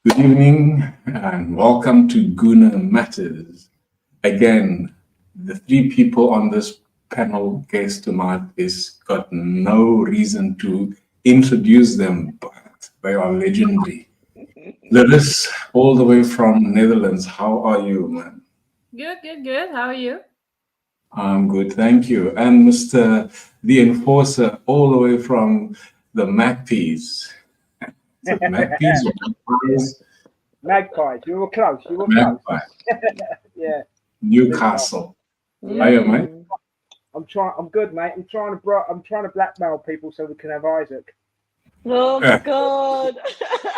Good evening and welcome to Guna Matters. Again, the three people on this panel guest tonight is got no reason to introduce them, but they are legendary. Larissa, all the way from Netherlands, how are you, man? Good. How are you? I'm good, thank you. And Mr. The Enforcer, all the way from the Magpies. Is it Magpies or Magpies? Magpies. You were close. Magpie. Yeah. Newcastle. How are you, mate? I'm good, mate. I'm trying to blackmail people so we can have Isaac. Oh God.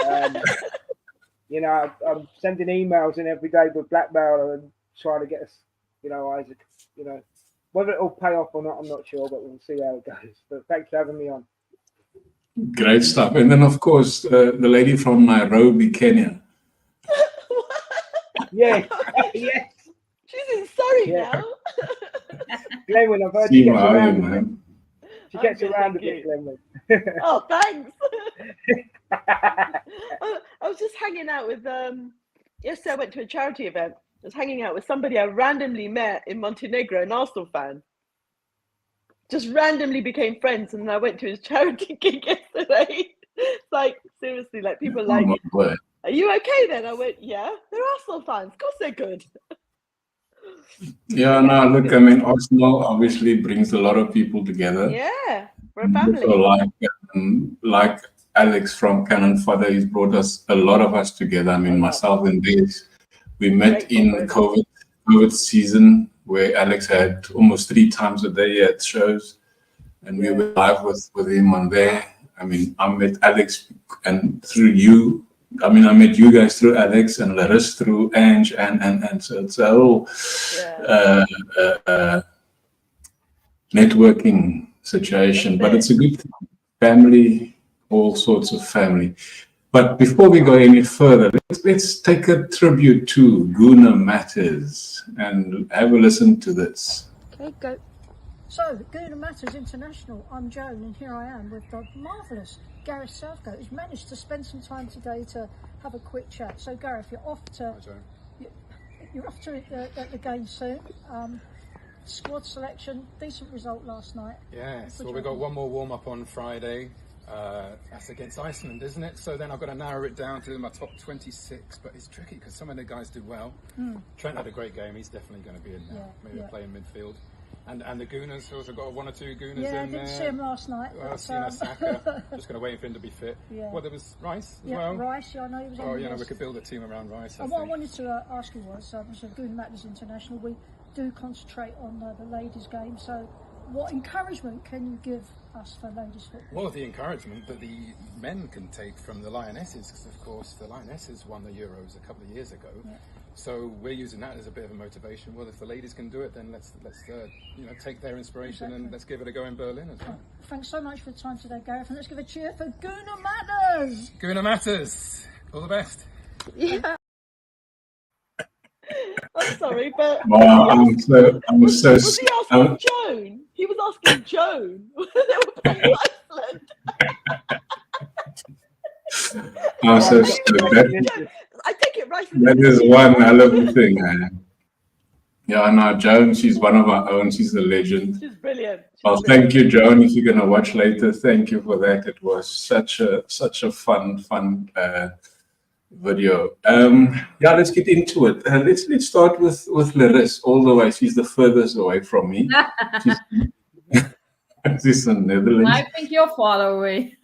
I'm sending emails in every day with blackmail and trying to get us, Isaac. Whether it'll pay off or not, I'm not sure, but we'll see how it goes. But thanks for having me on. Great stuff. And then, of course, the lady from Nairobi, Kenya. Yeah. She's in Surrey now. Glenwyn, I've heard she gets around. She gets around a bit, Glenwyn. Oh, thanks. I was just hanging out with yesterday I went to a charity event. I was hanging out with somebody I randomly met in Montenegro, an Arsenal fan. Just randomly became friends, and I went to his charity gig yesterday. Like, seriously, like people like, are you okay then? I went, yeah, they're Arsenal fans. Of course they're good. Yeah, no, look, I mean, Arsenal obviously brings a lot of people together. Yeah, we're a family. So like Alex from Cannon Father, he's brought a lot of us together. I mean, myself and Dave, we met in COVID season where Alex had almost 3 times a day at shows, and we were live with him on there. I mean, I met Alex and through you. I mean, I met you guys through Alex and Larissa through Ange, and so it's a whole networking situation. But it's a good thing. Family, all sorts of family. But before we go any further, let's take a tribute to Guna Matters and have a listen to this. Okay, go. So, Guna Matters International, I'm Joan, and here I am with the marvellous Gareth Southgate, who's managed to spend some time today to have a quick chat. So, Gareth, you're off to the game soon. Squad selection, decent result last night. Yeah, so we got one more warm-up on Friday. That's against Iceland, isn't it? So then I've got to narrow it down to my top 26, but it's tricky because some of the guys do well. Trent had a great game. He's definitely going to be in there. Maybe play in midfield. And the Gooners, also got 1 or 2 Gooners in there. Yeah, I didn't see him last night. Well, Saka, just going to wait for him to be fit. Yeah. Well, there was Rice as well. Rice, I know he was on the list. We could build a team around Rice. What I wanted to ask you was, so Guna Matters International, we do concentrate on the ladies' game. So, what encouragement can you give us for ladies' football? Well, the encouragement that the men can take from the Lionesses, because of course the Lionesses won the Euros a couple of years ago. Yeah. So we're using that as a bit of a motivation. Well, if the ladies can do it, then let's take their inspiration and let's give it a go in Berlin as well. Thanks so much for the time today, Gareth, and let's give a cheer for Guna Matters. Guna Matters, all the best. Yeah. I'm sorry, but Was he asking Joan? He was asking Joan. They were playing Iceland. I take it right. That is one hell of a thing, man. Yeah, no, Joan, she's one of our own. She's a legend. She's brilliant. Thank you, Joan. If you're gonna watch later, thank you for that. It was such a fun video. Let's get into it. Let's start with Larissa. All the way, she's the furthest away from me. She's in Netherlands. I think you're far away.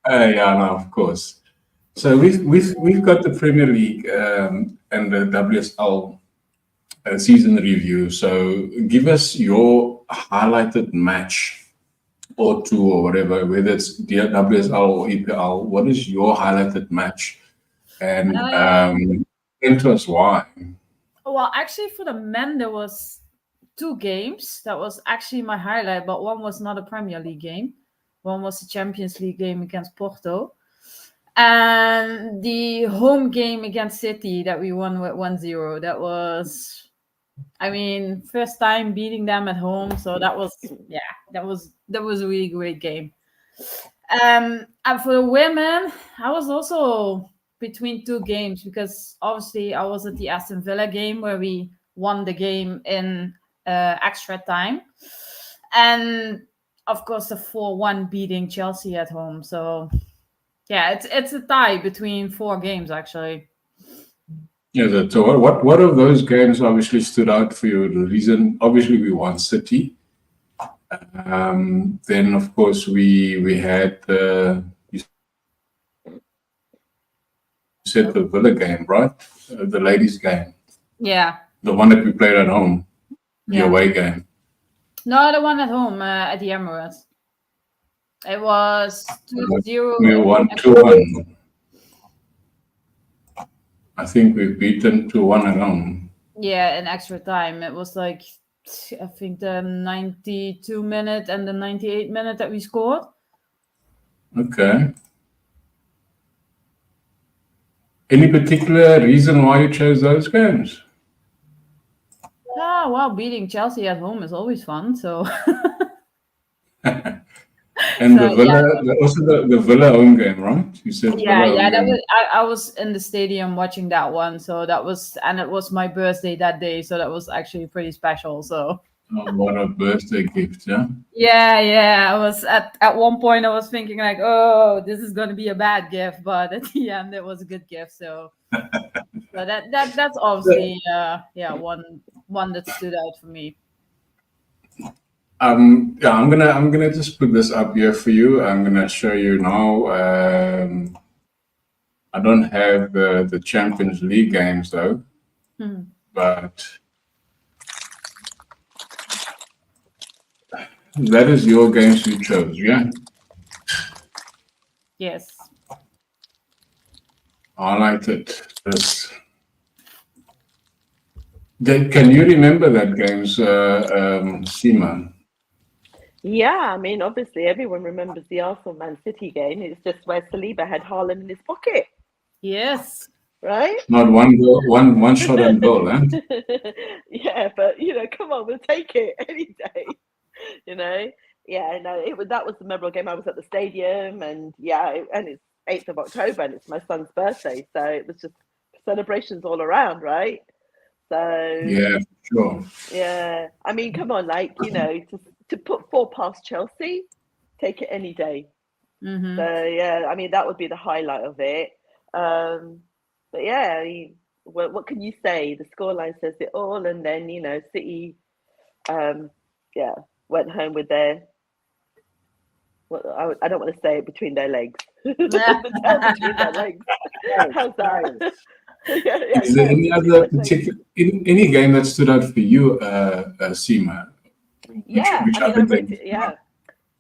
Of course. So we've got the Premier League and the WSL season review. So give us your highlighted match or 2 or whatever, whether it's WSL or EPL. What is your highlighted match? And tell us why. Well, actually, for the men, there was 2 games. That was actually my highlight, but one was not a Premier League game. One was a Champions League game against Porto. And the home game against City that we won with 1-0. That was, first time beating them at home. So that was a really great game. And for the women, I was also between two games, because obviously I was at the Aston Villa game where we won the game in extra time, and of course the 4-1 beating Chelsea at home. So yeah, it's a tie between 4 games actually. Yeah, so what of those games obviously stood out for you? The reason, obviously, we won City. Then, of course, we had you said the Villa game, right? The ladies' game, Yeah. the one that we played at home, the Yeah. away game. No, the one at home at the Emirates. It was 2-0. We won 2-1. I think we've beaten 2-1 at home. Yeah, in extra time. It was like, I think the 92 minute and the 98 minute that we scored. Okay. Any particular reason why you chose those games? Ah, well, beating Chelsea at home is always fun. So. And So, the Villa, also the Villa home game, right? You said Yeah, Villa yeah, home that game. was. I was in the stadium watching that one, so that was, and it was my birthday that day, so that was actually pretty special. So. Oh, what a birthday gift, yeah? Yeah. I was at one point I was thinking like, oh, this is gonna be a bad gift, but at the end it was a good gift. So, so that's obviously one that stood out for me. Yeah, I'm gonna just put this up here for you. I'm gonna show you now. I don't have the Champions League games though, but that is your games you chose, yeah? Yes. I liked it. Can you remember that games, Seema? Yeah, I mean, obviously everyone remembers the Arsenal Man City game. It's just where Saliba had Haaland in his pocket, Yes. right? Not one goal, one shot on goal, eh? Yeah, but come on, we'll take it any day. Yeah, no, that was the memorable game. I was at the stadium, and and it's 8th of October, and it's my son's birthday, so it was just celebrations all around, right? So Yeah, sure. yeah, I mean, come on, to put 4 past Chelsea, take it any day. Mm-hmm. So yeah, I mean, that would be the highlight of it. But yeah, I mean, what can you say? The scoreline says it all, and then City, went home with their. I don't want to say it between their legs. The tail between their legs. How's that? Is there any other particular any game that stood out for you, Seema? Yeah, which I other mean, games?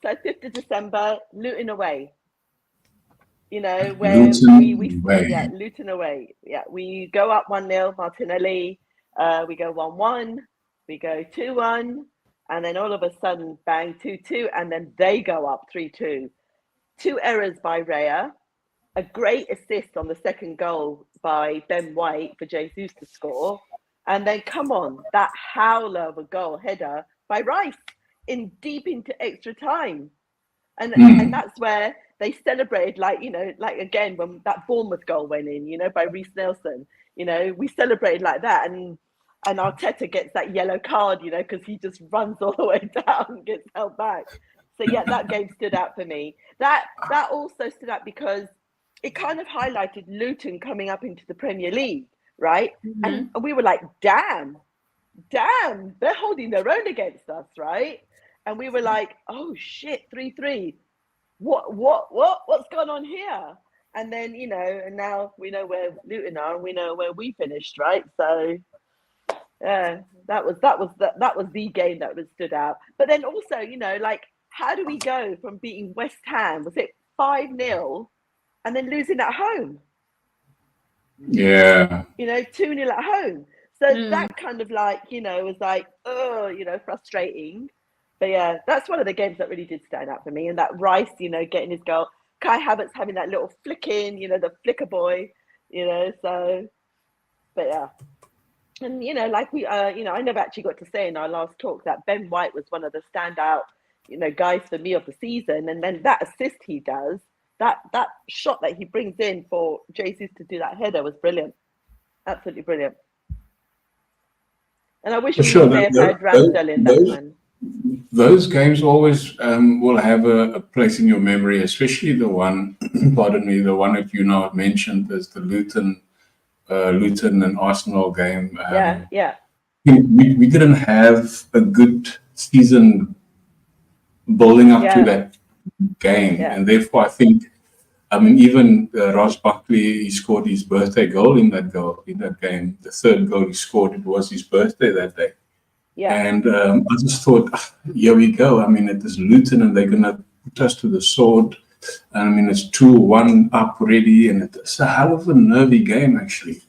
So 5th of December, Luton away. Where Luton away. Yeah, Luton away. Yeah, we go up 1-0, Martinelli. We go 1-1. We go 2-1. And then all of a sudden, bang, 2-2. And then they go up 3-2. 2 errors by Raya. A great assist on the second goal by Ben White for Jesus to score. And then, come on, that howler of a goal header by Rice deep into extra time. And that's where they celebrated, like again, when that Bournemouth goal went in, by Reece Nelson, we celebrated like that. And Arteta gets that yellow card, because he just runs all the way down and gets held back. So yeah, that game stood out for me. That also stood out because it kind of highlighted Luton coming up into the Premier League, right? Mm-hmm. And we were like, damn, they're holding their own against us, right? And we were like, oh shit, 3-3. What's going on here? And then, and now we know where Luton are and we know where we finished, right? So yeah, that was the game that was stood out. But then also, how do we go from beating West Ham, was it 5-0, and then losing at home? Yeah. 2-0 at home. So that kind of was like, frustrating. But yeah, that's one of the games that really did stand out for me. And that Rice, getting his goal. Kai Havertz having that little flick in, the flicker boy, so, but yeah. And, we, I never actually got to say in our last talk that Ben White was one of the standout, guys for me of the season. And then that assist he does, that shot that he brings in for Jesus to do that header was brilliant. Absolutely brilliant. And I wish we may have had Ramsdale in that one. Those games always will have a place in your memory, especially the one, pardon me, the one that you now mentioned as the Luton and Arsenal game. Yeah. We didn't have a good season building up to that game, and therefore I think, even Ross Buckley, he scored his birthday goal in that game. The third goal he scored, it was his birthday that day. Yeah. And I just thought, here we go. It is Luton, and they're gonna put us to the sword. It's 2-1 up already, and it's a hell of a nervy game, actually.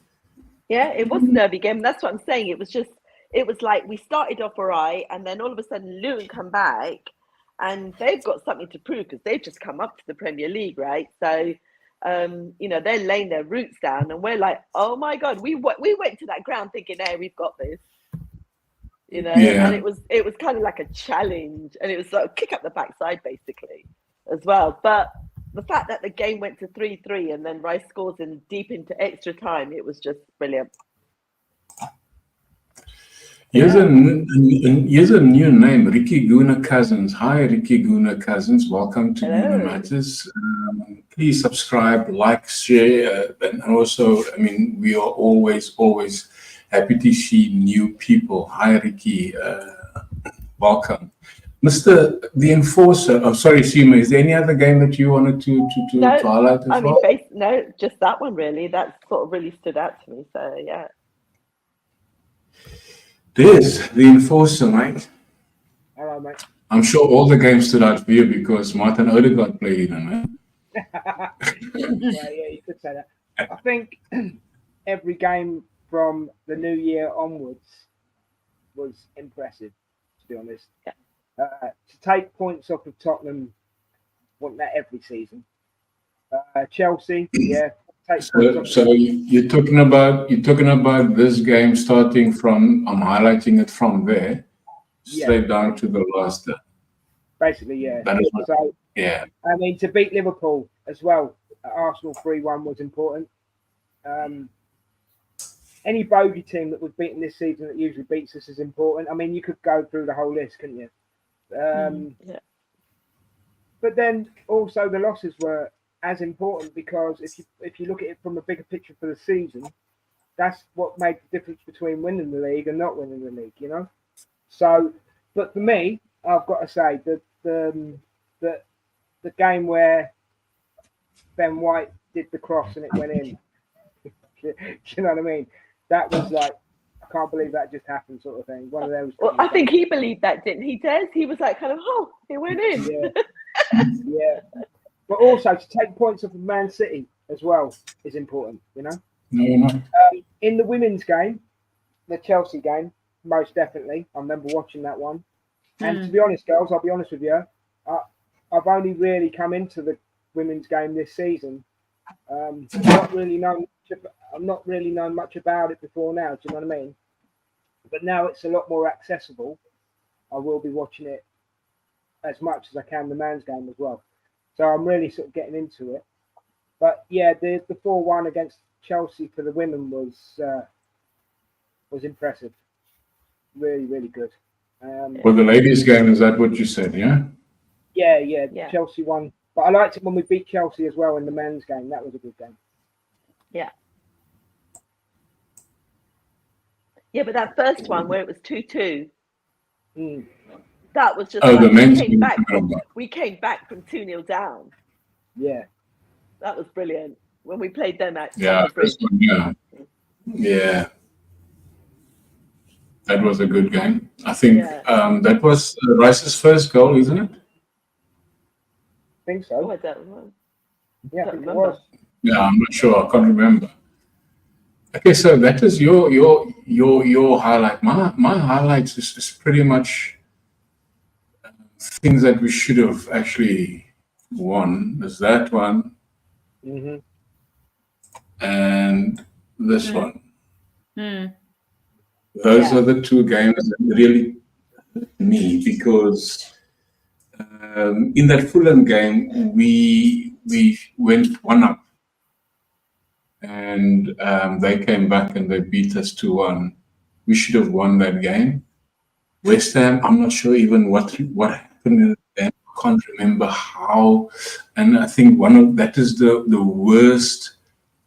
Yeah, it was a nervy game. That's what I'm saying. It was like we started off all right, and then all of a sudden Luton come back, and they've got something to prove because they've just come up to the Premier League, right? So, they're laying their roots down, and we're like, oh my God, we went to that ground thinking, hey, we've got this, and it was kind of like a challenge, and it was like a kick up the backside basically as well. But the fact that the game went to 3-3 and then Rice scores in deep into extra time, it was just brilliant. Here's a new name, Ricky Guna Cousins. Hi, Ricky Guna Cousins. Welcome to Guna Matters. Please subscribe, like, share, and also, we are always happy to see new people. Hi, Ricky. Welcome. Mr. The Enforcer. Oh, sorry, Seema. Is there any other game that you wanted to highlight as well? No, just that one really. That sort of really stood out to me. So, yeah. There's the Enforcer, mate. Hello, mate. I'm sure all the games stood out for you because Martin Odegaard played in them, yeah, you could say that. I think every game from the new year onwards was impressive, to be honest. Yeah. To take points off of Tottenham, want that every season. Chelsea, yeah. So you're talking about this game starting from, I'm highlighting it from there, straight down to the last. Basically, yeah. Yeah. To beat Liverpool as well at Arsenal 3-1 was important. Any bogey team that was beaten this season that usually beats us is important. You could go through the whole list, couldn't you? But then also the losses were as important because if you look at it from a bigger picture for the season, that's what made the difference between winning the league and not winning the league, So, but for me, I've got to say that the game where Ben White did the cross and it went in, do you know what I mean? That was like, I can't believe that just happened, sort of thing. One of those. Well, I think he believed that, didn't he, Des? He was like, kind of, oh, it went in. Yeah. But also to take points off of Man City as well is important, No. In the women's game, the Chelsea game, most definitely. I remember watching that one. And to be honest, girls, I'll be honest with you, I've only really come into the women's game this season. I'm not really known much about it before now. Do you know what I mean? But now it's a lot more accessible. I will be watching it as much as I can, the men's game as well. So I'm really sort of getting into it. But yeah, the 4-1 against Chelsea for the women was impressive. Really, really good. For the ladies' game, is that what you said? Yeah. Yeah. Chelsea won, but I liked it when we beat Chelsea as well in the men's game. That was a good game. Yeah. Yeah, but that first one where it was 2-2, that was just the men's we came back from 2-0 down. Yeah. That was brilliant. When we played them at Yeah. That was a good game. I think that was Rice's first goal, isn't it? I think so. Oh, I don't know. Yeah, I think it was. Yeah, I'm not sure. I can't remember. Okay, so that is your highlight. My highlights is pretty much things that we should have actually won. There's that one. And this one. Those are the two games that really hurt me because in that Fulham game, we we went 1-up, and they came back and they beat us 2-1. We should have won that game. West Ham, I'm not sure even what happened in the game. I can't remember how, and I think that is the worst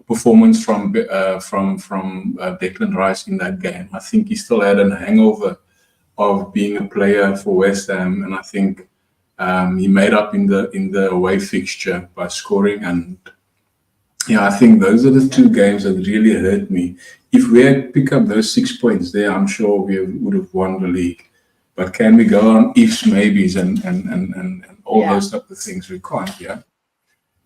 performance from Declan Rice in that game. I think he still had a hangover of being a player for West Ham, and I think he made up in the away fixture by scoring. And yeah, I think those are the two games that really hurt me. If we had picked up those 6 points there, I'm sure we would have won the league. But can we go on ifs, maybes, and all those type of things? We can't, yeah.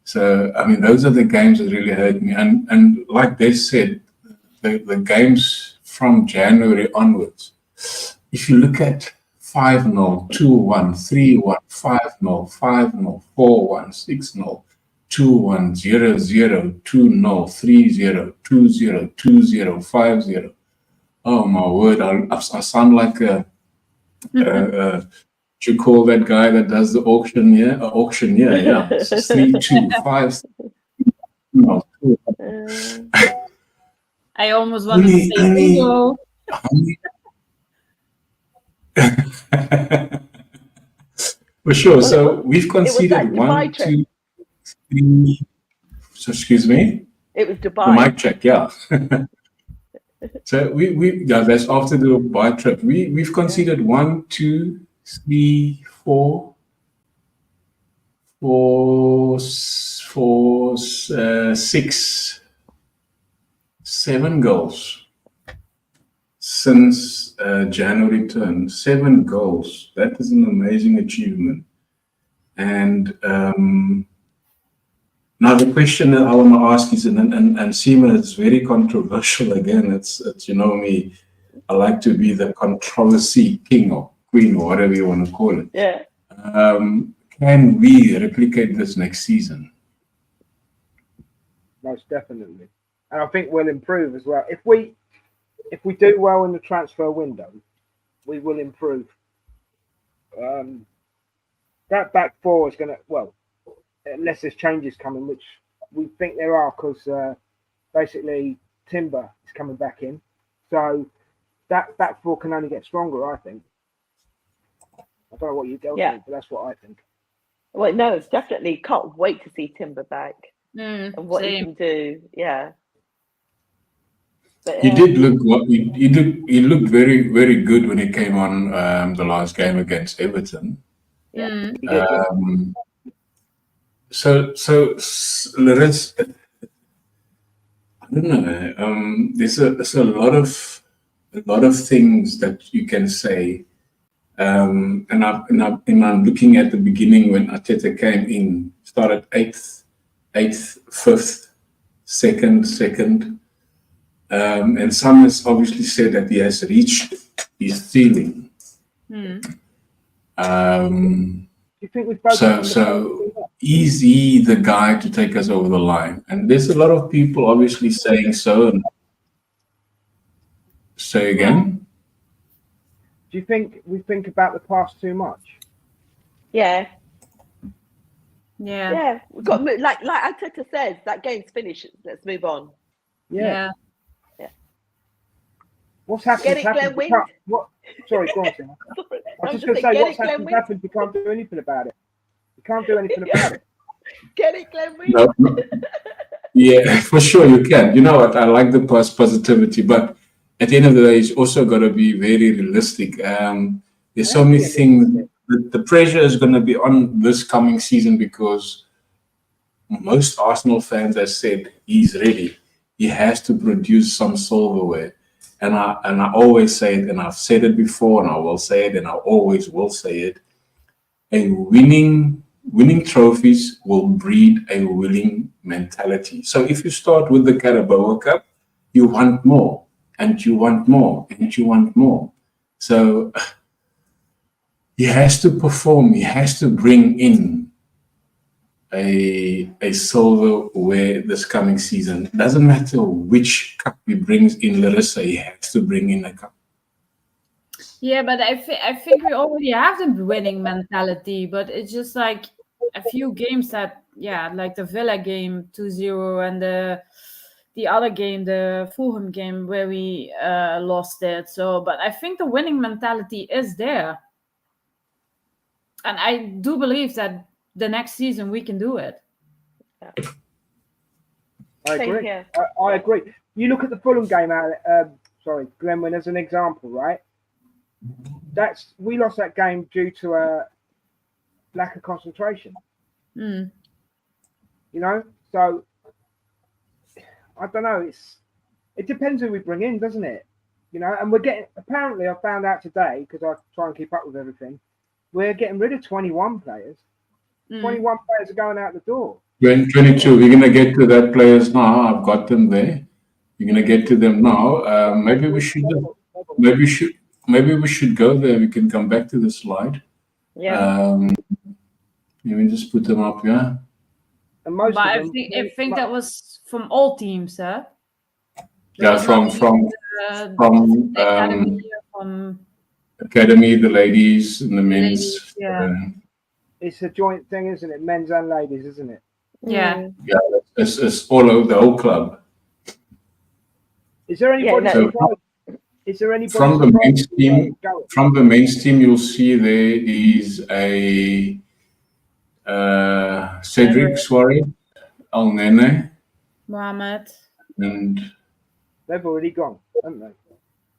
So I mean, those are the games that really hurt me. And like they said, the games from January onwards, if you look at 5-0, 2-1, 3-1, 5-0, 5-0, 4-1, 6-0, 2-1, 0-0, 2-0, 3-0, 2-0, 2-0, 5-0. Oh my word! I sound like a you call that guy that does the auctioneer? Auctioneer, yeah. So 3-2, 5. No, 2. I almost wanted to say bingo. For sure. So we've conceded 1, 2, 3. So excuse me. It was Dubai. The mic check, yeah. So that's after the Dubai trip. We've conceded 1, 2, 3, 4, 6, 7 goals since January turn. 7 goals. That is an amazing achievement. And now the question that I want to ask is, and Seema, it's very controversial again. It's you know me, I like to be the controversy king or queen or whatever you want to call it. Yeah. Can we replicate this next season? Most definitely, and I think we'll improve as well. If we do well in the transfer window, we will improve. That back four is going to, well, unless there's changes coming, which we think there are, because basically Timber is coming back in, so that back four can only get stronger, I think. I don't know what you think, but that's what I think. Well, no, it's definitely can't wait to see Timber back and what he can do. Yeah. But, he did look he looked very, very good when he came on the last game against Everton. Yeah. So Larissa, I don't know. There's a lot of things that you can say. And I'm looking at the beginning when Arteta came in, started 8th, 5th, 2nd. And some has obviously said that he has reached his ceiling. You think we've so is he the guy to take us over the line? And there's a lot of people obviously saying so. Say again? Do you think we think about the past too much? Yeah. Yeah. Yeah. We've got like Arteta says, that game's finished. Let's move on. Yeah. What's happened? Get it, Glenn Wind? Sorry, go on, Sam. I was just going to say, what's happened? You can't do anything about it. You can't do anything about it. Get it, Glenn Wind? No. Yeah, for sure you can. You know what? I like the positivity, but at the end of the day, it's also got to be very realistic. There's so many things. The pressure is going to be on this coming season because most Arsenal fans have said he's ready. He has to produce some silverware. And I always say it, and I've said it before, and I will say it, and I always will say it. A winning trophies will breed a winning mentality. So if you start with the Carabao Cup, you want more, and you want more, and you want more. So he has to perform. He has to bring in a silverware this coming season. It doesn't matter which cup he brings in, Larissa, he has to bring in a cup. Yeah, but I think we already have the winning mentality, but it's just like a few games that, like the Villa game 2-0 and the other game, the Fulham game, where we lost it. So, but I think the winning mentality is there. And I do believe that the next season we can do it. I Same agree. here. I agree. You look at the Fulham game Glenwyn, as an example, right? We lost that game due to a lack of concentration. Mm. You know, so I don't know. It depends who we bring in, doesn't it? You know, and apparently I found out today, because I try and keep up with everything, we're getting rid of 21 players. 21 players are going out the door. 22. We're going to get to that players now. I've got them there. We're going to get to them now. Maybe we should go there. We can come back to the slide. Yeah. Let me just put them up. Yeah. And most But of them, I think that was from all teams, huh? Yeah, from academy, the ladies and the men's. it's a joint thing, isn't it? Men's and ladies, isn't it? Yeah. Yeah, it's all over the whole club. Is there anybody? Is there anybody from the men's team? From the men's team, you'll see there is a Cedric Suarez, Al Nene, Mohamed, and they've already gone, haven't they?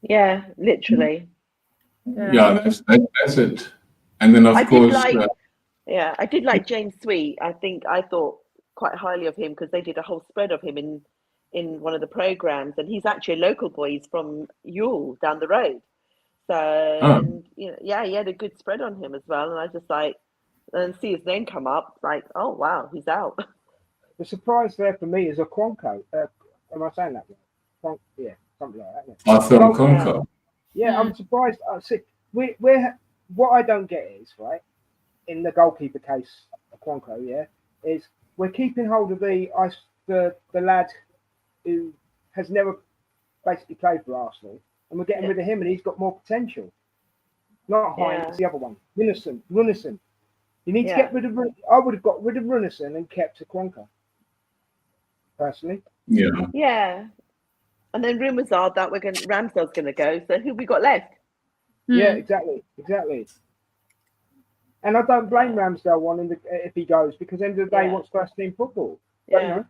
Yeah, literally. Yeah, that's it. And then of course, I did like James Sweet. I thought quite highly of him because they did a whole spread of him in one of the programs, and he's actually a local boy. He's from Ewell down the road. So and, you know, yeah, he had a good spread on him as well. And I just and see his name come up, like, oh wow, he's out. The surprise there for me is a Quanco. Am I saying that right? Yeah, something like that. Arthur Quanco. Yeah, I'm surprised. We're what I don't get is, right, in the goalkeeper case, Quanco, is we're keeping hold of the lad who has never basically played for Arsenal, and we're getting rid of him, and he's got more potential. Not Hines, it's the other one, Runnison. You need to get rid of. I would have got rid of Runnison and kept Quanco. Personally. Yeah. Yeah. And then rumours are that Ramsdale's going to go. So who we got left? Yeah, exactly. And I don't blame Ramsdale if he goes, because at the end of the day, he wants first team football. Yeah.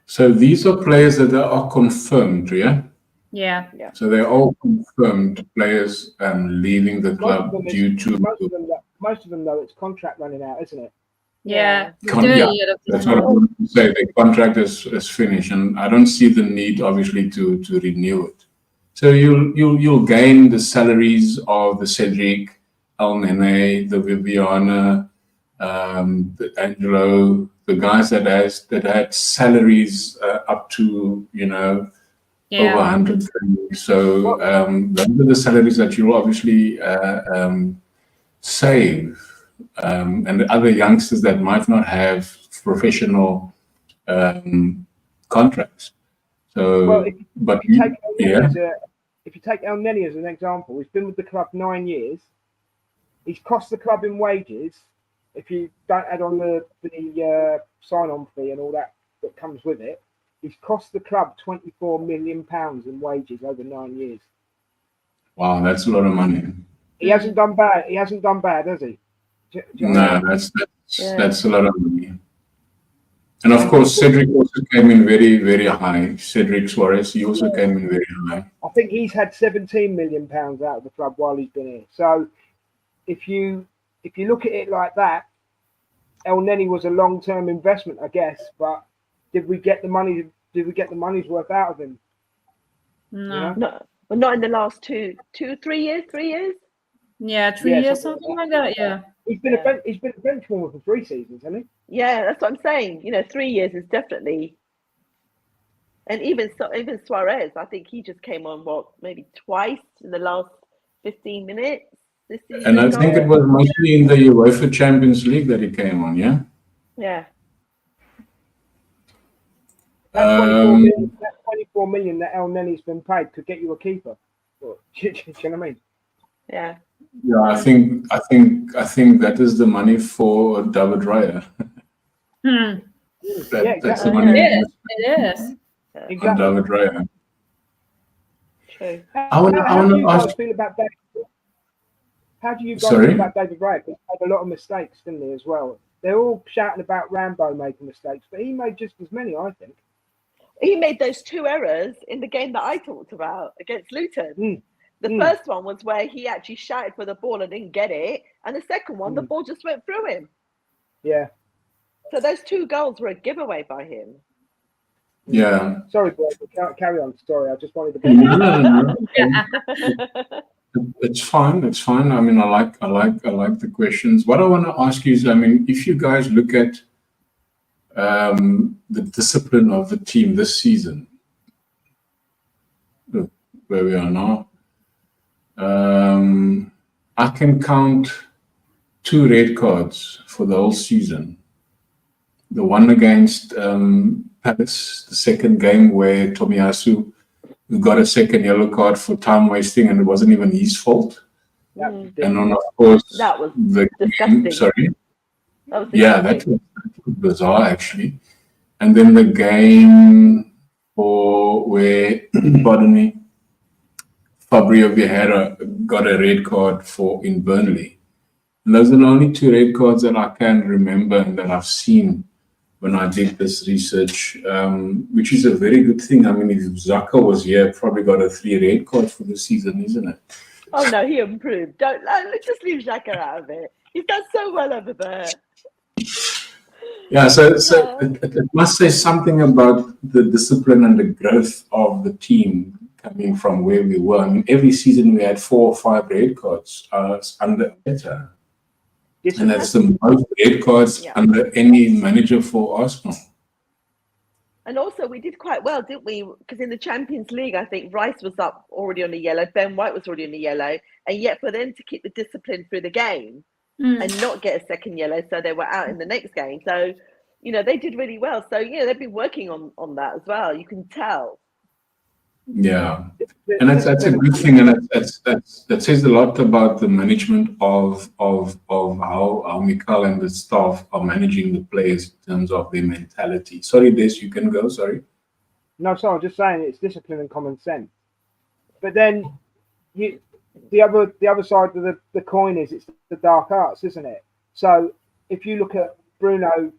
So these are players that are confirmed, yeah? Yeah. So they're all confirmed players leaving the club due to. Most of them, though, it's contract running out, isn't it? Yeah. That's what I wanted to say. The contract is finished, and I don't see the need, obviously, to renew it. So you'll gain the salaries of the Cedric, Al Nene, the Viviana, the Angelo, the guys that had salaries up to over 100. So those are the salaries that you'll obviously save. And the other youngsters that might not have professional contracts. So, if you take El Neni as an example, he's been with the club 9 years. He's cost the club in wages. If you don't add on the sign-on fee and all that comes with it, he's cost the club £24 million in wages over 9 years. Wow, that's a lot of money. He hasn't done bad. Has he? No, that's a lot of money. And of course, Cedric also came in very, very high. Cedric Suarez, he also came in very high. I think he's had £17 million out of the club while he's been here. So if you look at it like that, El Neni was a long-term investment, I guess. But did we get the money? Did we get the money's worth out of him? No, well, not in the last 3 years. 3 years. Yeah, 3 years, something like that. Yeah. He's been a bench warmer for 3 seasons, hasn't he? Yeah, that's what I'm saying. 3 years is definitely. And even Suarez, I think he just came on maybe twice in the last 15 minutes this season. And I think it was mostly in the UEFA Champions League that he came on, yeah. Yeah. That 24 million that El Neni's been paid could get you a keeper. Do you know what I mean? Yeah. Yeah, I think that is the money for David Raya. Hmm. That's the exactly. money It is. on Exactly. David Raya. True. I want How do to you guys ask. feel about David? How do you guys Sorry? feel about David Raya? He made a lot of mistakes, didn't he, as well? They're all shouting about Rambo making mistakes, but he made just as many, I think. He made those 2 errors in the game that I talked about against Luton. The first one was where he actually shouted for the ball and didn't get it, and the second one, the ball just went through him. Yeah. So those 2 goals were a giveaway by him. Yeah. Sorry, boy, carry on. Sorry, I just wanted to. No. It's fine. It's fine. I mean, I like the questions. What I want to ask you is, I mean, if you guys look at the discipline of the team this season, where we are now, I can count 2 red cards for the whole season. The one against Palace, the second game where Tomiyasu got a second yellow card for time wasting, and it wasn't even his fault. And then, of course, That was the disgusting. game, sorry. That was Yeah, that was bizarre, actually. And then the game where, pardon me, Fabio Vieirra got a red card in Burnley. And those are the only 2 red cards that I can remember and that I've seen when I did this research, which is a very good thing. I mean, if Zaka was here, probably got a 3 red cards for the season, isn't it? Oh no, he improved. Let's just leave Xhaka out of it. He's done so well over there. Yeah, so it must say something about the discipline and the growth of the team coming from where we were. I mean, every season we had 4 or 5 red cards under Arteta. And that's the most red cards under any manager for Arsenal. And also, we did quite well, didn't we? Because in the Champions League, I think Rice was up already on the yellow, Ben White was already on the yellow, and yet for them to keep the discipline through the game and not get a second yellow, so they were out in the next game. So, you know, they did really well. So, yeah, they've been working on that as well. You can tell. Yeah, and that's a good thing, and that says a lot about the management of how Mikhail and the staff are managing the players in terms of their mentality. Sorry, Des, you can go. Sorry. No, sorry, I'm just saying it's discipline and common sense. But then the other side of the coin is it's the dark arts, isn't it? So if you look at Bruno,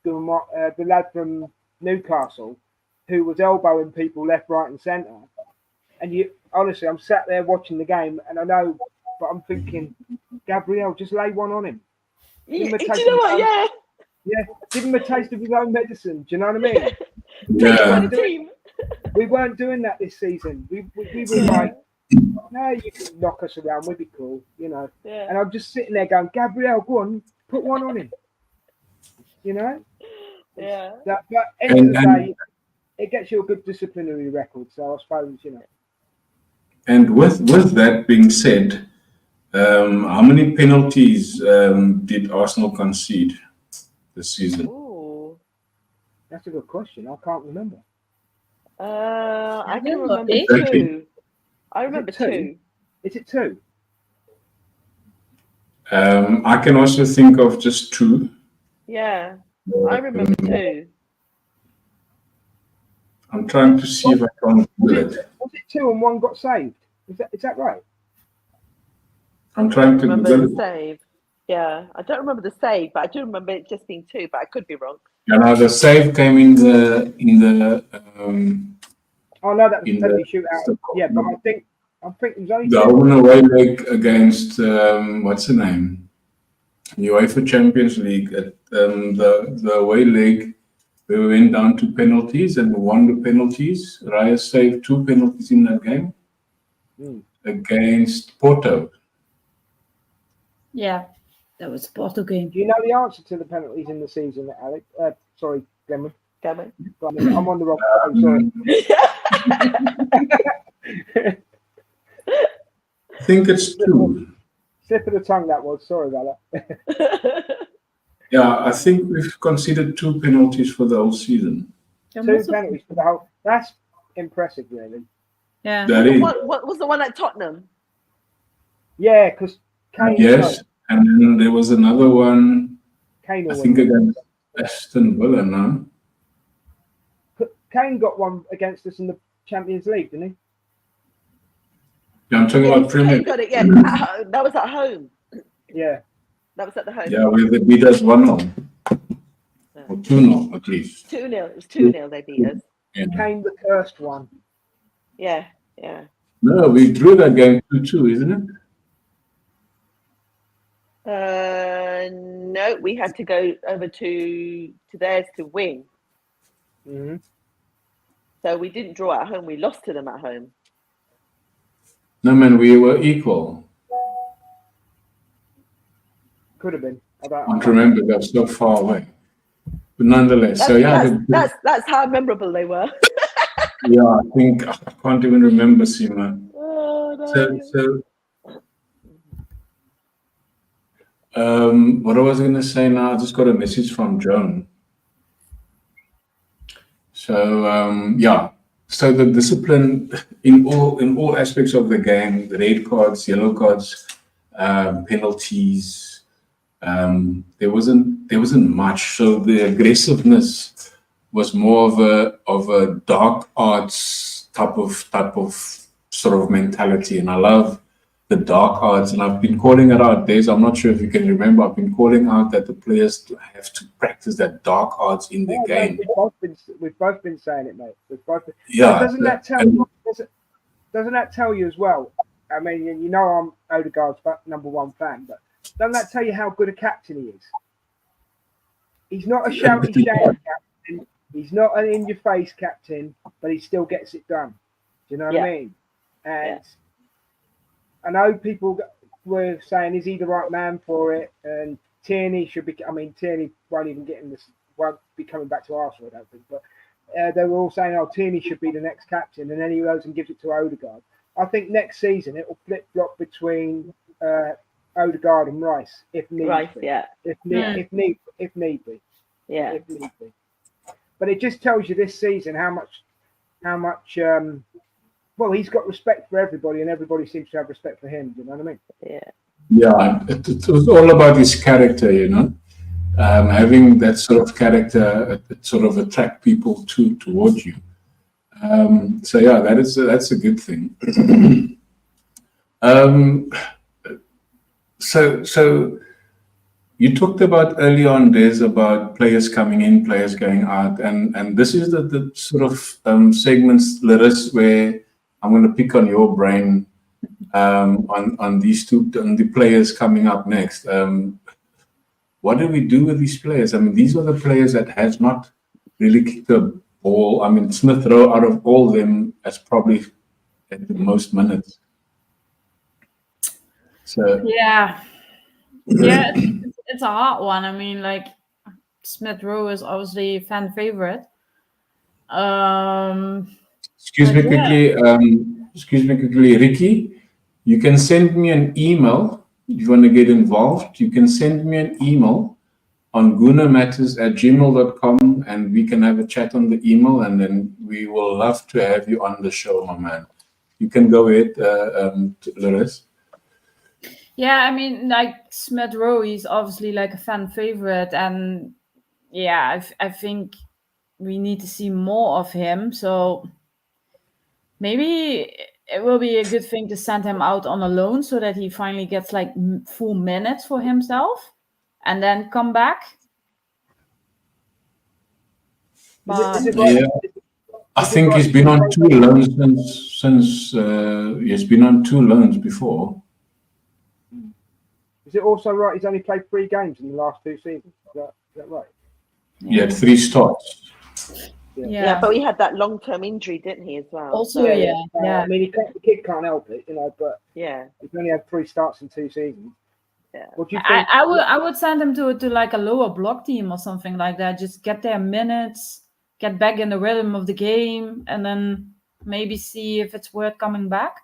the lad from Newcastle, who was elbowing people left, right, and centre, and honestly, I'm sat there watching the game, and I know, but I'm thinking, Gabriel, just lay one on him. Do you know what? Yeah, give him a taste of his own medicine. Do you know what I mean? Yeah. We weren't doing that this season. We were like, no, you can knock us around, we'd be cool, you know. Yeah. And I'm just sitting there going, Gabriel, go on, put one on him. You know? Yeah. But end of the day, it gets you a good disciplinary record. So I suppose, you know. And with that being said, how many penalties did Arsenal concede this season? Ooh. That's a good question. I can't remember. I can remember Exactly. 2. I remember 2. Is it 2? I can also think of just 2. Yeah, I remember 2. I'm trying to see if I can do it. Was it 2 and 1 got saved? Is that right? I'm trying to remember Google the it. save. Yeah, I don't remember the save, but I do remember it just being 2. But I could be wrong. Yeah, no, the save came in the Oh no, that was a penalty shootout. Yeah, but I think it was only the home and away leg against what's the name? UEFA Champions League. At the away leg, we went down to penalties and won the penalties. Raya saved 2 penalties in that game against Porto. Yeah, that was a Porto game. Do you know the answer to the penalties in the season, Alex? Sorry, Glenn. Gammon. I'm on the wrong page, sorry. I think it's 2. Slip of the tongue that was. Sorry about that. Yeah, I think we've considered 2 penalties for the whole season. 2 penalties for the whole. That's impressive, really. Yeah. That is. What was the one at Tottenham? Yeah, because Kane. Yes, and then there was another one. Kane. I think against Aston Villa. No. Kane got one against us in the Champions League, didn't he? Yeah, I'm talking about Premier. Kane got it. Yeah, that was at home. Yeah. That was at the home. Yeah, where they beat us 1-0 or 2-0 at least. 2-0. It was 2-0. They beat us. Yeah. Kane, the cursed one. Yeah, yeah. No, we drew that game 2-2, isn't it? No, we had to go over to theirs to win. Mm-hmm. So we didn't draw at home. We lost to them at home. No, man, we were equal. Could have been. I don't remember. That was so far away. But nonetheless, that's how memorable they were. Yeah, I think I can't even remember, Sima. Oh, no. What I was going to say now, I just got a message from Joan. So yeah, so the discipline in all aspects of the game, the red cards, yellow cards, penalties, there wasn't much. So the aggressiveness was more of a dark arts type of sort of mentality, and I love the dark arts, and I've been calling it out. I'm not sure if you can remember. I've been calling out that the players have to practice that dark arts in the game. We've both been saying it, mate. Yeah. Doesn't that tell you as well? I mean, you know, I'm Odegaard's #1 fan, but doesn't that tell you how good a captain he is? He's not a shouty captain. He's not an in-your-face captain, but he still gets it done. Do you know what I mean? And I know people were saying, is he the right man for it? And Tierney should be. I mean, Tierney won't even get in this. Won't be coming back to Arsenal, I don't think. But they were all saying, oh, Tierney should be the next captain, and then he goes and gives it to Odegaard. I think next season it will flip-flop between Odegaard and Rice, if need be. If need be. Yeah. If need be. But it just tells you this season how much. Well, he's got respect for everybody, and everybody seems to have respect for him. Do you know what I mean? Yeah. Yeah, it was all about his character, you know. Having that sort of character, it sort of attract people towards you. So yeah, that's a good thing. So you talked about early on days about players coming in, players going out, and this is the sort of segments, Larissa, where I'm going to pick on your brain on these on the players coming up next. What do we do with these players? I mean, these are the players that has not really kicked the ball. I mean, Smith Rowe, out of all of them, has probably had the most minutes. So yeah, it's a hard one. I mean, like, Smith Rowe is obviously a fan favorite. Excuse me quickly, Ricky. You can send me an email if you want to get involved. You can send me an email on gunamatters@gmail.com, and we can have a chat on the email, and then we will love to have you on the show, my man. You can go ahead, Larissa. Yeah, I mean, like, Smith Rowe, he's obviously like a fan favorite, and yeah, I think we need to see more of him. So maybe it will be a good thing to send him out on a loan so that he finally gets like full minutes for himself, and then come back. But I think he's been on 2 loans since he's been on 2 loans before. Is it also right he's only played 3 games in the last 2 seasons? Is that right? He had 3 starts. Yeah, but he had that long-term injury, didn't he, as well? Also, yeah. I mean, the kid can't help it, you know. But yeah, he's only had 3 starts in 2 seasons. Yeah. What do you think? I would send him to like a lower block team or something like that. Just get their minutes, get back in the rhythm of the game, and then maybe see if it's worth coming back.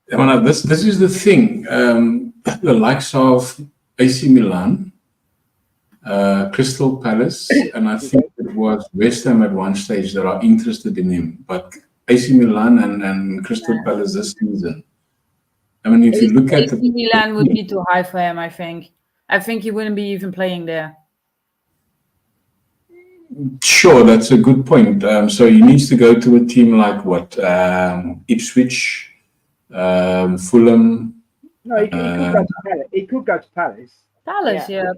This is the thing. The likes of AC Milan, Crystal Palace, and I think it was West Ham at one stage that are interested in him. But AC Milan and Crystal Palace this season, I mean, if you look at AC Milan would be too high for him, I think. I think he wouldn't be even playing there. Sure, that's a good point. So he needs to go to a team like what? Ipswich, Fulham. No, he could go to Palace. He could go to Palace. Palace, yeah.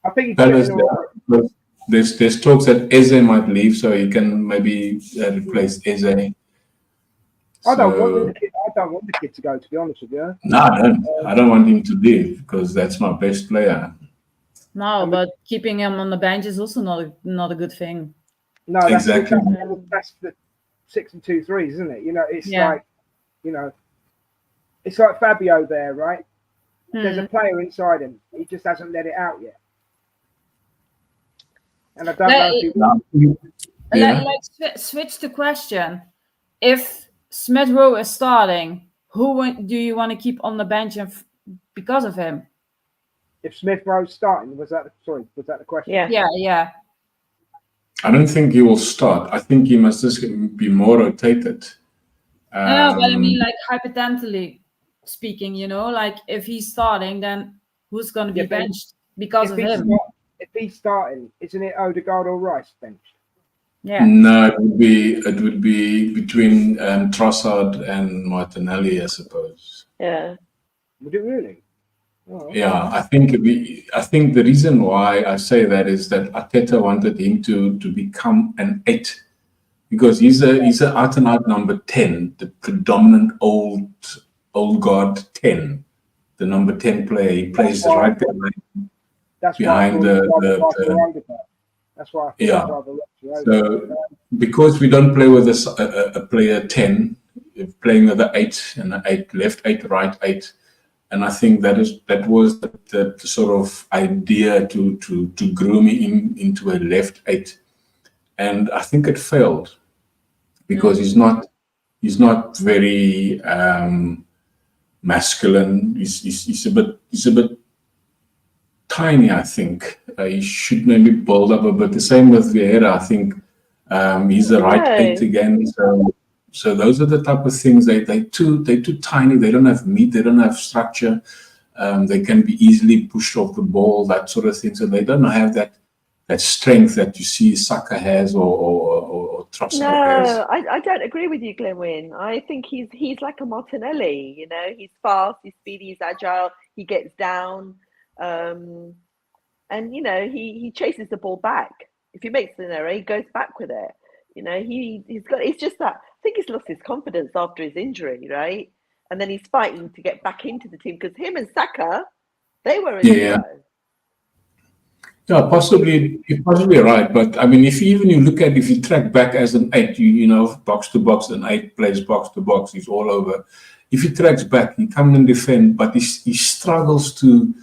I think he's Palace. getting all right. There's talks that Eze might leave, so he can maybe replace Eze. I don't want the kid to go, to be honest with you. No, I don't. I don't want him to leave because that's my best player. No, but keeping him on the bench is also not a good thing. No, that's Exactly. that's the 6 and 2 3s, isn't it? You know, it's Yeah. like, you know, it's like Fabio there, right? There's a player inside him. He just hasn't let it out yet. And I don't know if he Yeah. Let's switch the question. If Smith Rowe is starting, who do you want to keep on the bench because of him? if Smith Rowe's starting, was that the question? Yeah. Yeah. I don't think he will start. I think he must just be more rotated. No, but I mean, like, hypothetically speaking, you know, like, if he's starting, then who's going to be benched because of him? If he's starting, isn't it Odegaard or Rice benched? Yeah. No, it would be between Trossard and Martinelli, I suppose. Yeah. Would it really? Oh, Yeah, I think the reason why I say that is that Arteta wanted him to become an 8, because he's a out and out number 10, the predominant old guard 10, the number 10 player. He plays right behind the that's why. Yeah. So because we don't play with a player 10, we're playing with an 8 and an 8, left 8, right 8. And I think that was the sort of idea to groom him into a left 8, and I think it failed because he's not very masculine. He's a bit tiny. I think he should maybe build up a bit. The same with Vieira. I think he's a right 8 again. So those are the type of things they're too tiny. They don't have meat. They don't have structure. They can be easily pushed off the ball, that sort of thing. So they don't have that strength that you see Saka has or Trossard has. No, I don't agree with you, Glenwyn. I think he's like a Martinelli. You know, he's fast, he's speedy, he's agile. He gets down, and you know he chases the ball back. If he makes an error, he goes back with it. You know, he's got. It's just that I think he's lost his confidence after his injury, right? And then he's fighting to get back into the team because him and Saka, they were a duo. Yeah, possibly you're possibly right. But I mean, if you track back as an 8, you know, box to box, an 8 plays box to box, he's all over. If he tracks back, he comes and defend, but he struggles to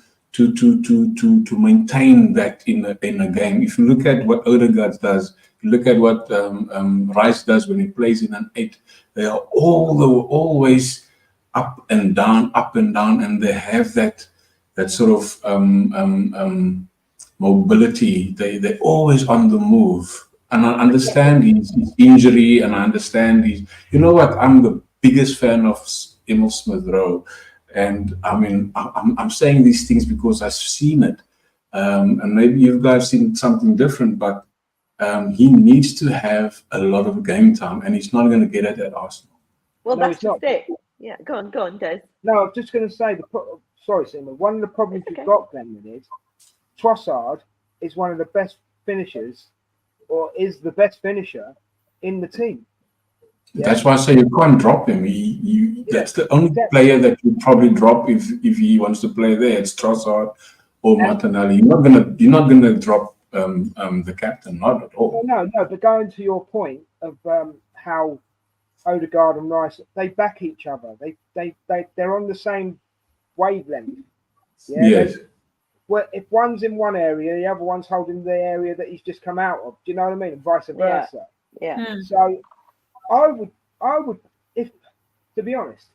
maintain that in a game. If you look at what Odegaard does, you look at what Rice does when he plays in an 8, they are always up and down, and they have that sort of mobility. They're always on the move. And I understand his injury, and I understand you know what, I'm the biggest fan of Emil Smith Rowe. And I mean, I'm saying these things because I've seen it. And maybe you guys have seen something different, but he needs to have a lot of game time, and he's not going to get it at Arsenal. Well, that's just it. Yeah, go on, Des. No, I'm just going to say, sorry, Simon, one of the problems you've got, Glenn, is Trossard is one of the best finishers, or is the best finisher in the team. Yeah. That's why I say you can't drop him. That's the only player that you probably drop if he wants to play there. It's Trossard or Martinelli. You're not gonna drop the captain, not at all. No. But going to your point of how Odegaard and Rice, they back each other. They're on the same wavelength. Yeah. Yes. Well, if one's in one area, the other one's holding the area that he's just come out of. Do you know what I mean? And vice versa. Yeah. So I would, if, to be honest,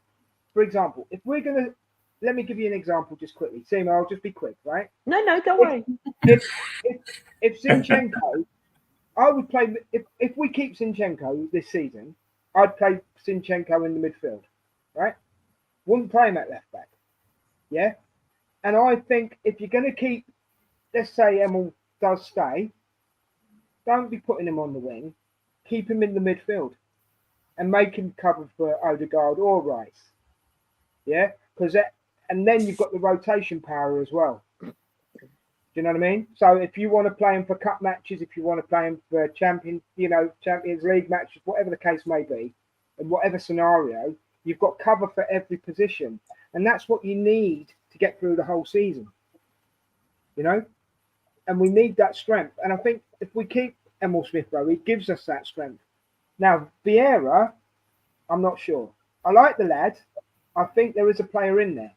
for example, if we're gonna, let me give you an example just quickly. Seema, I'll just be quick, right? No, don't worry. If Zinchenko, I would play. If we keep Zinchenko this season, I'd play Zinchenko in the midfield, right? Wouldn't play him at left back. Yeah? And I think if you're going to keep, let's say Emil does stay, don't be putting him on the wing. Keep him in the midfield and make him cover for Odegaard or Rice. Yeah? And then you've got the rotation power as well. Do you know what I mean? So if you want to play him for cup matches, if you want to play him for Champions League matches, whatever the case may be, in whatever scenario, you've got cover for every position. And that's what you need to get through the whole season. You know? And we need that strength. And I think if we keep Emil Smith-Rowe, he gives us that strength. Now, Vieira, I'm not sure. I like the lad. I think there is a player in there.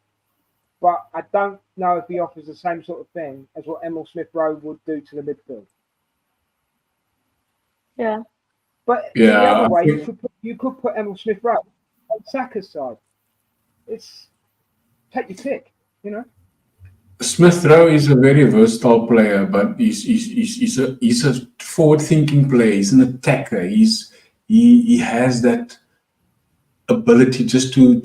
But I don't know if he offers the same sort of thing as what Emil Smith-Rowe would do to the midfield. Yeah. But the other way, you could put Emil Smith-Rowe on Saka's side. It's take your pick, you know. Smith-Rowe is a very versatile player, but he's a forward-thinking player. He's an attacker. He has that ability just to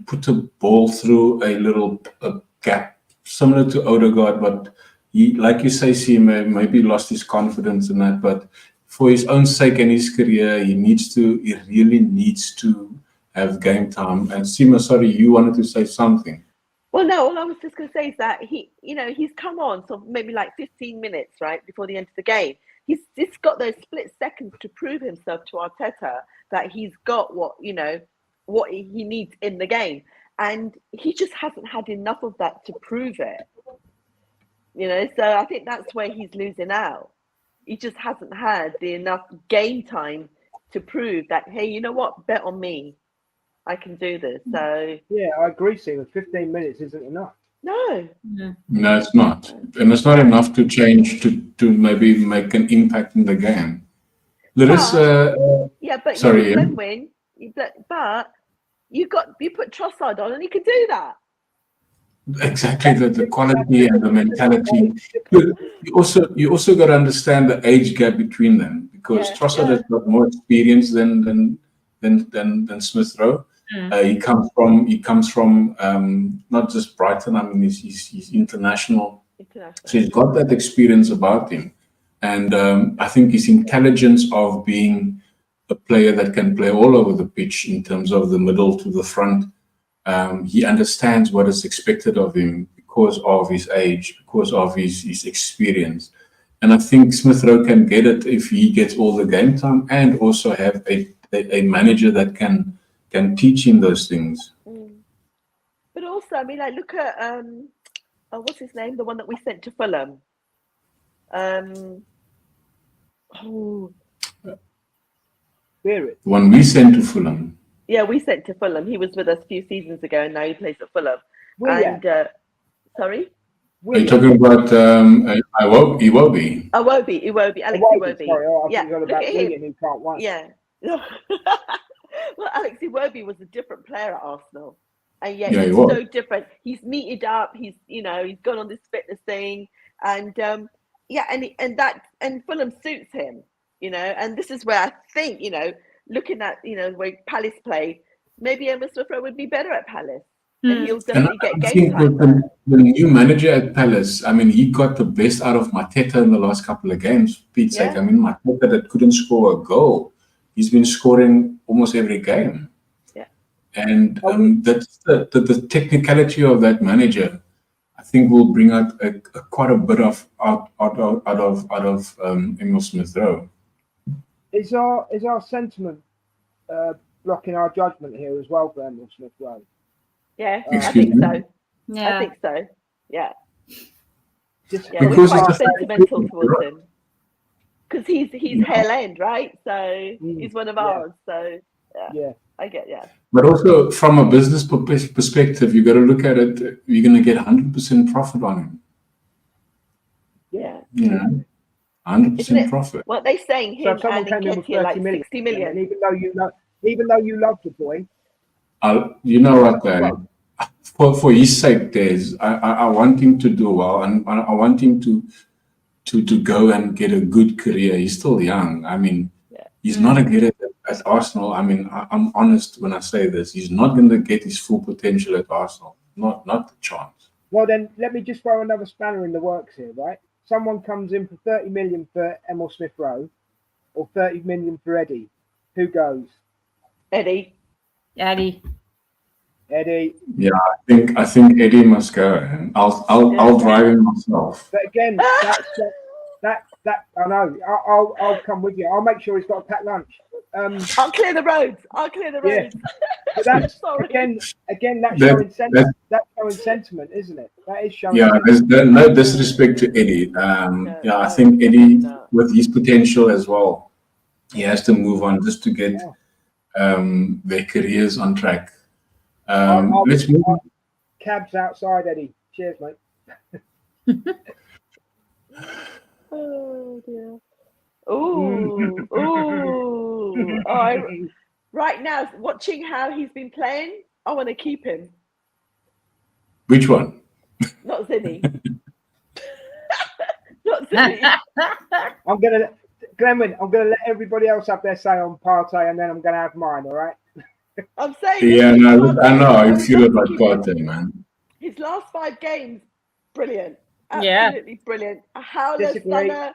put a ball through a little gap, similar to Odegaard. But he, like you say, maybe lost his confidence in that. But for his own sake and his career, he really needs to have game time. And Sima, sorry, you wanted to say something. Well, no, all I was just going to say is that he's come on, so maybe like 15 minutes, right, before the end of the game. He's just got those split seconds to prove himself to Arteta that he's got what he needs in the game. And he just hasn't had enough of that to prove it. You know, so I think that's where he's losing out. He just hasn't had enough game time to prove that, hey, you know what, bet on me. I can do this. So yeah, I agree, Stephen. 15 minutes isn't enough. No. No, it's not. And it's not enough to change to maybe make an impact in the game. Larissa, but sorry, you can win. But you put Trossard on and he could do that. Exactly, the quality and the mentality. You also got to understand the age gap between them, because Trossard has got more experience than Smith-Rowe. He comes from not just Brighton. I mean, he's international. So he's got that experience about him, and I think his intelligence of being a player that can play all over the pitch in terms of the middle to the front. He understands what is expected of him because of his age, because of his experience. And I think Smith-Rowe can get it if he gets all the game time and also have a manager that can teach him those things. But also, I mean, like, look at what's his name? The one that we sent to Fulham. Vieira. The one we sent to Fulham. Yeah, we sent to Fulham. He was with us a few seasons ago, and now he plays at Fulham. Sorry? Are you talking about Iwobi? Iwobi, Alex Iwobi. Sorry, yeah, look at him. Who can't win. Yeah. Well, Alex Iwobi was a different player at Arsenal, and yet he's so different. He's meted up. He's gone on this fitness thing, and and Fulham suits him, And this is where I think, looking at the way Palace play, maybe Emil Smith-Rowe would be better at Palace. And he'll definitely get game time. The new manager at Palace, I mean, he got the best out of Mateta in the last couple of games. Pete's sake, I mean, Mateta that couldn't score a goal, he's been scoring almost every game. Yeah. And that's the technicality of that manager, I think, will bring out quite a bit of out of Emil Smith-Rowe. Is our sentiment blocking our judgment here as well for Emil Smith-Rowe? Yeah, I think so. Yeah. I think so. Yeah. Because we're quite sentimental towards him. Because he's Hale End, right? So he's one of ours. So I get But also from a business perspective, you got to look at it. You're going to get 100% profit on him. Yeah. 100% profit. What they saying him so and Nketiah like 60 million. And even though you love the boy. You know what? For his sake, Des, I want him to do well, and I want him to go and get a good career. He's still young. I mean, he's not a at Arsenal, I mean, I'm honest when I say this. He's not going to get his full potential at Arsenal. Not the chance. Well, then let me just throw another spanner in the works here, right? Someone comes in for 30 million for Emil Smith Rowe, or 30 million for Eddie. Who goes? Eddie. Eddie. Eddie. Yeah, I think Eddie must go. I'll drive him myself. But again, that I know. I'll come with you. I'll make sure he's got a packed lunch. I'll clear the roads. Yeah. But that's again that's showing sentiment. That's showing sentiment, isn't it? That is showing. Yeah, there's no disrespect to Eddie. I think Eddie, with his potential as well, he has to move on just to get their careers on track. Let's move on. Cabs outside, Eddie. Cheers, mate. Oh dear. Ooh. Right now, watching how he's been playing, I want to keep him. Which one? Not Zinni. Not Zinni. Glenwyn, I'm gonna let everybody else have their say on Partey, and then I'm gonna have mine. All right. I'm saying. Yeah, no, I know. I feel it like Partey, man. His last 5 games, brilliant. Absolutely brilliant. Howler, Stunner,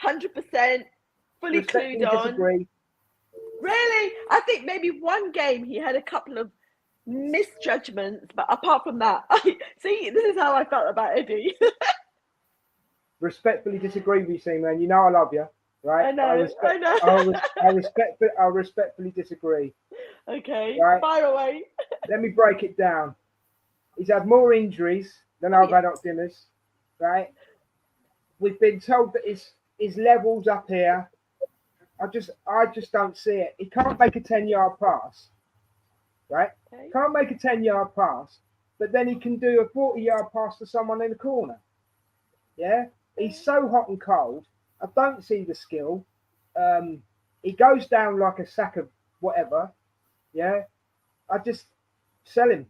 100%, fully clued on. Disagree. Really? I think maybe one game he had a couple of misjudgments, but apart from that, see, this is how I felt about Eddie. Respectfully disagree with you, C-Man. You know I love you, right? I know. I respectfully disagree. Okay, right? fire away. Let me break it down. He's had more injuries than I've had at dinners, right? We've been told that his level's up here. I just don't see it. He can't make a 10-yard pass, right? Okay. Can't make a 10-yard pass, but then he can do a 40-yard pass to someone in the corner. Yeah, he's so hot and cold. I don't see the skill. He goes down like a sack of whatever. Yeah, I just sell him.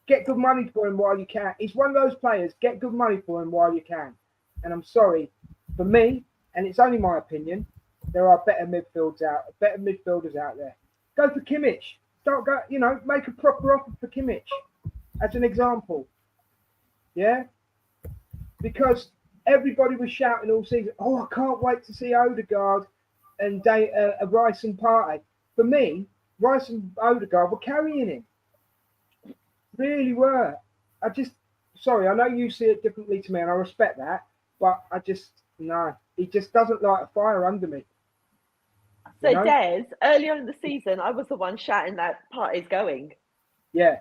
Get good money for him while you can. He's one of those players. Get good money for him while you can. And I'm sorry, for me, and it's only my opinion, there are better midfielders out there. Go for Kimmich. Make a proper offer for Kimmich, as an example. Yeah, because everybody was shouting all season, "Oh, I can't wait to see Odegaard and Rice and Partey." For me, Rice and Odegaard were carrying him. Really were. Sorry, I know you see it differently to me, and I respect that, but no, he just doesn't light a fire under me. So, Des, earlier in the season, I was the one shouting that Partey's going. Yeah.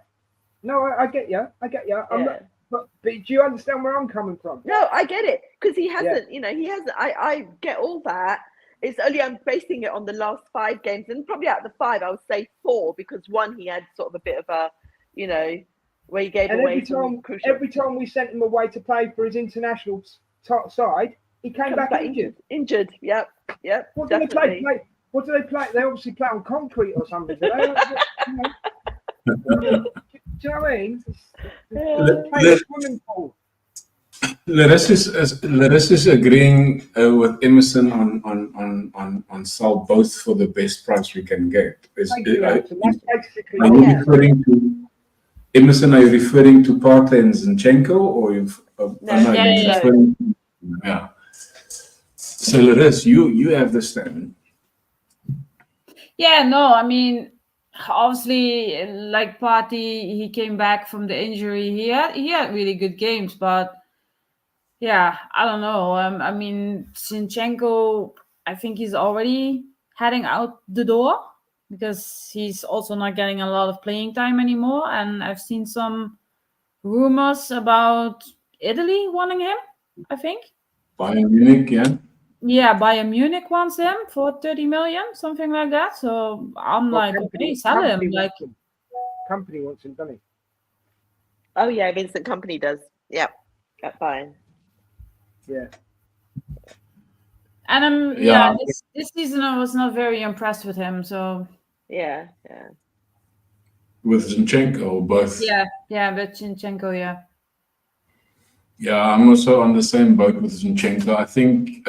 No, I get you. I'm not, but do you understand where I'm coming from? No, I get it. Because he hasn't, I get all that. It's only I'm basing it on the last 5 games. And probably out of the 5, I would say 4, because one, he had sort of a bit of a, where he gave away some crucial. Every time we sent him away to play for his international side, he came back injured. Yep. What do they play? What do they play? They obviously play on concrete or something. Do you know what I mean? Larissa is agreeing with Emerson on sell both for the best price we can get. Are you referring to Emerson? Are you referring to Partey and Zinchenko, or yeah. So Larissa, you have the stand. Yeah, no, I mean, obviously, like Partey, he came back from the injury. He had really good games, but yeah, I don't know. I mean, Zinchenko, I think he's already heading out the door because he's also not getting a lot of playing time anymore. And I've seen some rumors about Italy wanting him, I think. Bayern Munich, yeah. Yeah, Bayern Munich wants him for 30 million, something like that. So I'm okay, sell him. Company wants him, doesn't he? Oh yeah, Vincent Kompany does. Yep, at Bayern. Yeah. And this season I was not very impressed with him. So yeah. With Zinchenko, both. Yeah, with Zinchenko, yeah. Yeah, I'm also on the same boat with Zinchenko. I think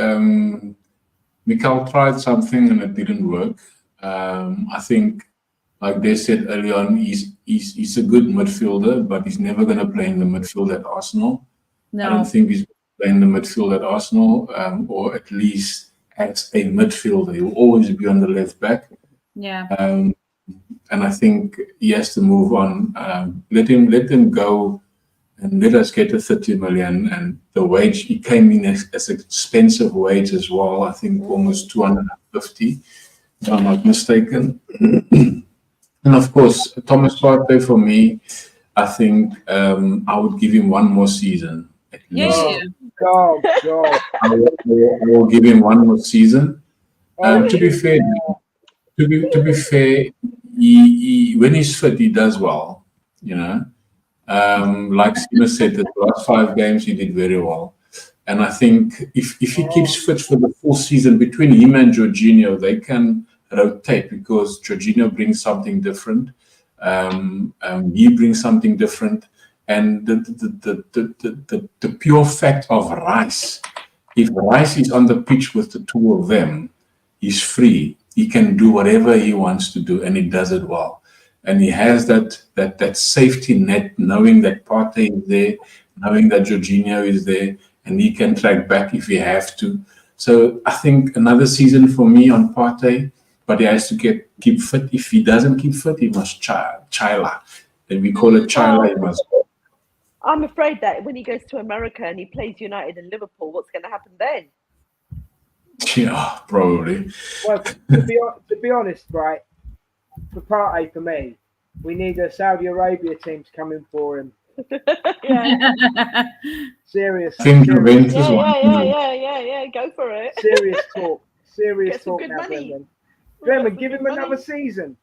Mikel tried something and it didn't work. I think, like they said early on, he's a good midfielder, but he's never going to play in the midfield at Arsenal. I don't No. think he's playing the midfield at Arsenal, or at least as a midfielder. He'll always be on the left back. Yeah. And I think he has to move on. Let him go, and let us get the 30 million. And the wage, he came in as an expensive wage as well. I think almost 250, if I'm not mistaken. And of course, Thomas Partey, for me, I think I would give him one more season at least. Yeah. God. I will give him one more season. To be fair, he when he's fit, he does well. You know, like Sima said, the last 5 games he did very well. And I think if he keeps fit for the full season, between him and Jorginho, they can rotate, because Jorginho brings something different. He brings something different. And the pure fact of Rice, if Rice is on the pitch with the two of them, he's free. He can do whatever he wants to do, and he does it well. And he has that safety net, knowing that Partey is there, knowing that Jorginho is there, and he can track back if he has to. So I think another season for me on Partey, but he has to keep fit. If he doesn't keep fit, he must chila. And we call it chila. He must go. I'm afraid that when he goes to America and he plays United and Liverpool, what's going to happen then? Yeah, probably. Well, to be honest, right, for Partey, for me, we need a Saudi Arabia team to come in for him. Yeah. Serious. Think serious, Juventus Yeah. Go for it. serious talk. Serious Get some talk good now, money. Brendan, give him another season.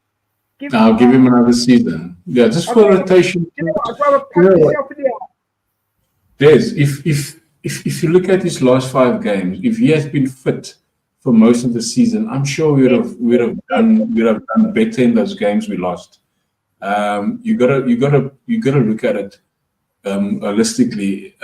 I'll give him another season. Yeah, just for rotation. You know what? I'd rather punch yourself in the eye. Yes, if you look at his last 5 games, if he has been fit for most of the season, I'm sure we would have done better in those games we lost. You gotta look at it holistically.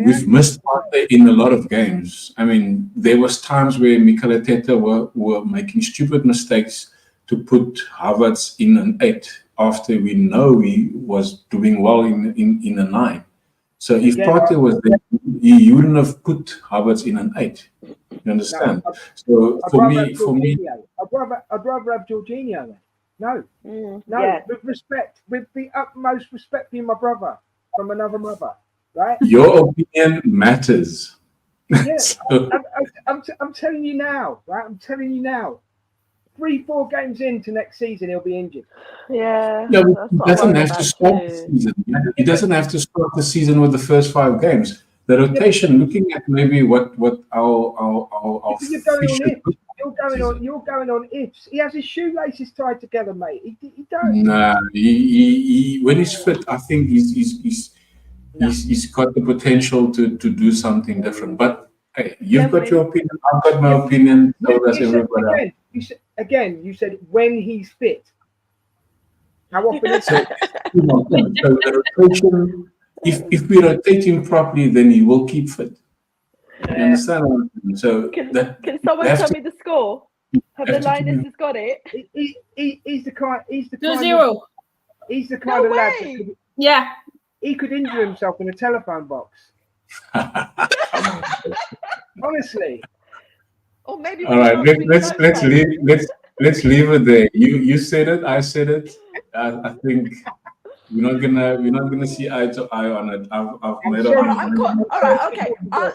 We've missed Partey in a lot of games. I mean, there was times where Mikel Arteta were making stupid mistakes to put Havertz in an 8 after we know he was doing well in a 9. So if Partey was there, he wouldn't have put Havertz in an 8. You understand? So for me, I'd rather have Jorginho then. No. Yeah. With the utmost respect for my brother from another mother, right? Your opinion matters. Yeah, So, I'm telling you now, right? I'm telling you now. 3-4 games into next season, he'll be injured. Yeah. no, that's he what I'm doesn't worried have to about start the too. season. He doesn't have to start the season with the first 5 games. The rotation, looking at maybe what our You're going on future. ifs. You're going on ifs. He has his shoelaces tied together, mate. He don't. Nah, he when he's fit, I think he's got the potential to do something different. But hey, you've got your opinion, I've got my opinion, so does everybody else. You said when he's fit. How often is So, it? so the rotation, if we rotate him properly, then he will keep fit. You understand what I'm saying? So Can someone tell me the score? Have the Lionesses got it? He's the kind. 2-0. He's the kind of lad that way. Yeah. he could injure himself in a telephone box. Honestly. Or maybe All right, let's leave it there. You said it, I said it. I think we're not gonna see eye to eye on it. I've made up. All right, okay.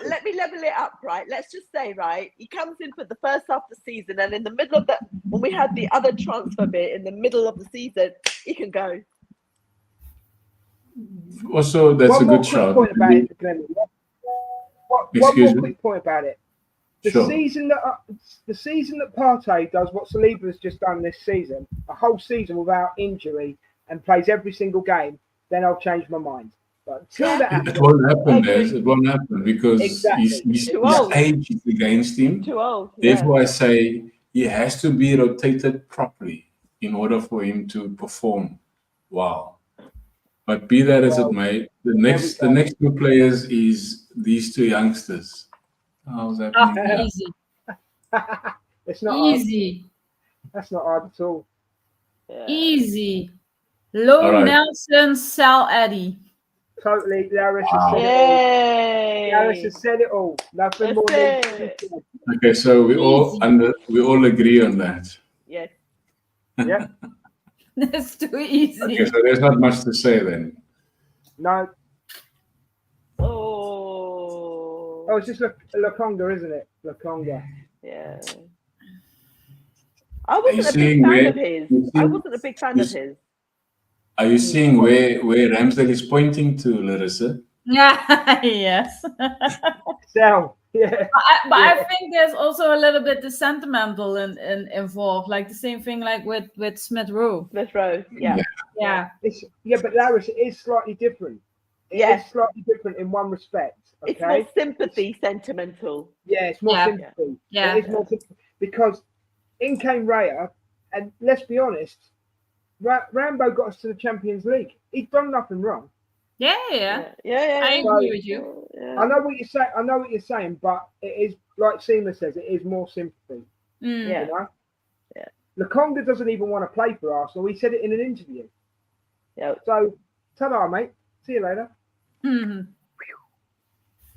Let me level it up, right? Let's just say, right, he comes in for the first half of the season, and in the middle of that, when we had the other transfer bit in the middle of the season, he can go. Also, that's a good shout. One more quick point about it. The Sure. season that Partey does what Saliba's just done this season, a whole season without injury, and plays every single game, then I'll change my mind. But until that happens, It won't happen, Des. It won't happen because Exactly. his Too old. age is against him. Too old. Yeah. Therefore, I say he has to be rotated properly in order for him to perform well. But be that as it may, the next 2 players is these 2 youngsters. How's that? Easy. It's not Easy. hard. That's not hard at all. Yeah. Easy. Low All right. Nelson, Sal Eddie. Totally, Larissa Wow. said it all. Yay! Larissa said it all. Nothing That's more than it. Okay, so we all agree on that. Yes. Yeah. That's too easy. Okay, so there's not much to say then. No. Oh. Oh, it's just Lakonga, isn't it? Lakonga. Yeah. I wasn't a big seeing fan where- of his. you I see- wasn't a big fan of his. Are you seeing where Ramsdale is pointing to, Larissa? Yeah, yes. Sal. Yeah. But I think there's also a little bit the sentimental involved, like the same thing like with Smith Rowe. Smith Rowe. Yeah. Yeah. But Larissa, it is slightly different. It Yeah. is slightly different in one respect. It's Okay. more sympathy, sentimental. Yeah, it's more Yeah. sympathy. Yeah. It is more sympathy because in came Raya, and let's be honest, Rambo got us to the Champions League. He's done nothing wrong. Yeah. Yeah. I agree with you. Yeah. I know what you're saying. I know what you're saying, but it is like Seema says. It is more sympathy. Mm. Yeah. You know. Yeah. Lakonga doesn't even want to play for Arsenal. He said it in an interview. Yeah. So, ta-da, mate. See you later. Mhm.